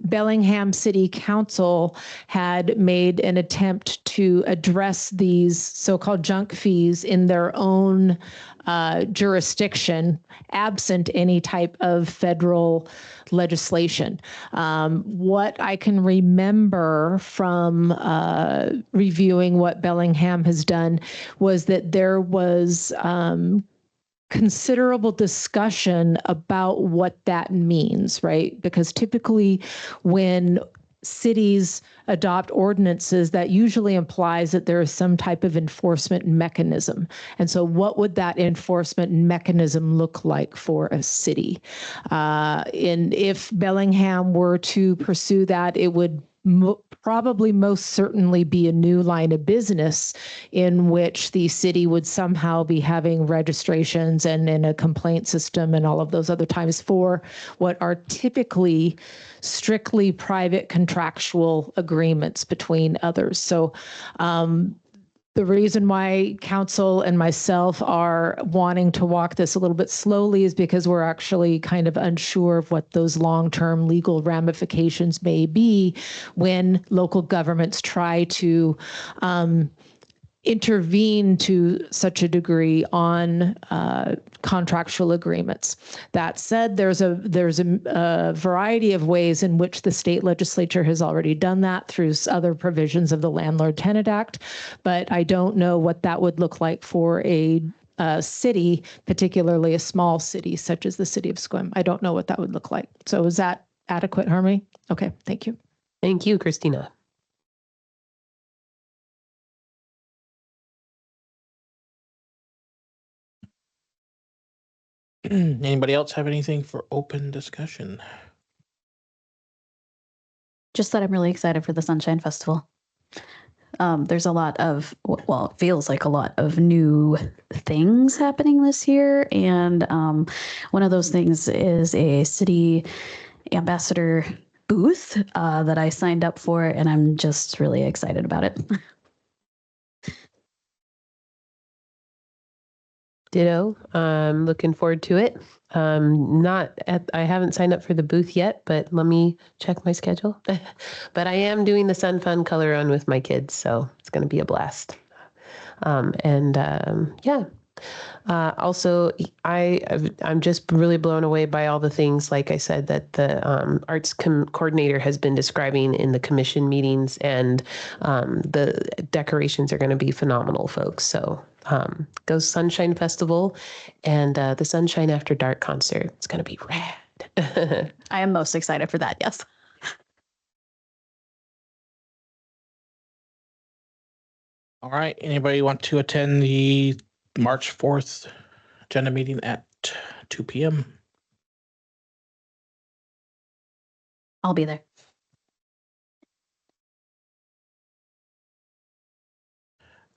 S20: Bellingham City Council had made an attempt to address these so-called junk fees in their own jurisdiction, absent any type of federal legislation. What I can remember from reviewing what Bellingham has done was that there was considerable discussion about what that means, right? Because typically when cities adopt ordinances, that usually implies that there is some type of enforcement mechanism. And so what would that enforcement mechanism look like for a city? And if Bellingham were to pursue that, it would probably most certainly be a new line of business in which the city would somehow be having registrations and a complaint system and all of those other times for what are typically strictly private contractual agreements between others. So the reason why council and myself are wanting to walk this a little bit slowly is because we're actually kind of unsure of what those long-term legal ramifications may be when local governments try to intervene to such a degree on contractual agreements. That said, there's a variety of ways in which the state legislature has already done that through other provisions of the Landlord-Tenant Act, but I don't know what that would look like for a city, particularly a small city such as the city of Sequim. I don't know what that would look like. So is that adequate, Harmony? Okay, thank you.
S22: Thank you, Christina.
S1: Anybody else have anything for open discussion?
S2: Just that I'm really excited for the Sunshine Festival. There's a lot of, well, it feels like a lot of new things happening this year. And one of those things is a city ambassador booth that I signed up for, and I'm just really excited about it.
S22: Ditto. I'm looking forward to it. I haven't signed up for the booth yet, but let me check my schedule. But I am doing the Sun Fun color run with my kids, so it's going to be a blast. Yeah. Also, I'm just really blown away by all the things, like I said, that the arts coordinator has been describing in the commission meetings, and the decorations are going to be phenomenal, folks. So go Sunshine Festival and the Sunshine After Dark concert. It's going to be rad.
S2: I am most excited for that, yes.
S1: All right, anybody want to attend the March 4th agenda meeting at 2 p.m.?
S2: I'll be there.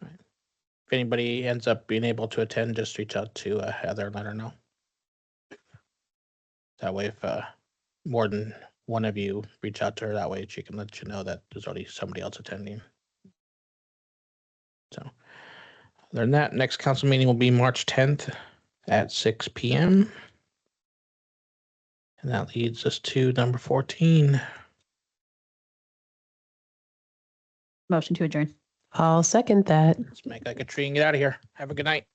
S1: If anybody ends up being able to attend, just reach out to Heather and let her know. That way, if more than one of you reach out to her, that way she can let you know that there's already somebody else attending. So, other than that, next council meeting will be March 10th at 6 p.m. And that leads us to number 14.
S2: Motion to adjourn.
S22: I'll second that.
S1: Let's make like a tree and get out of here. Have a good night.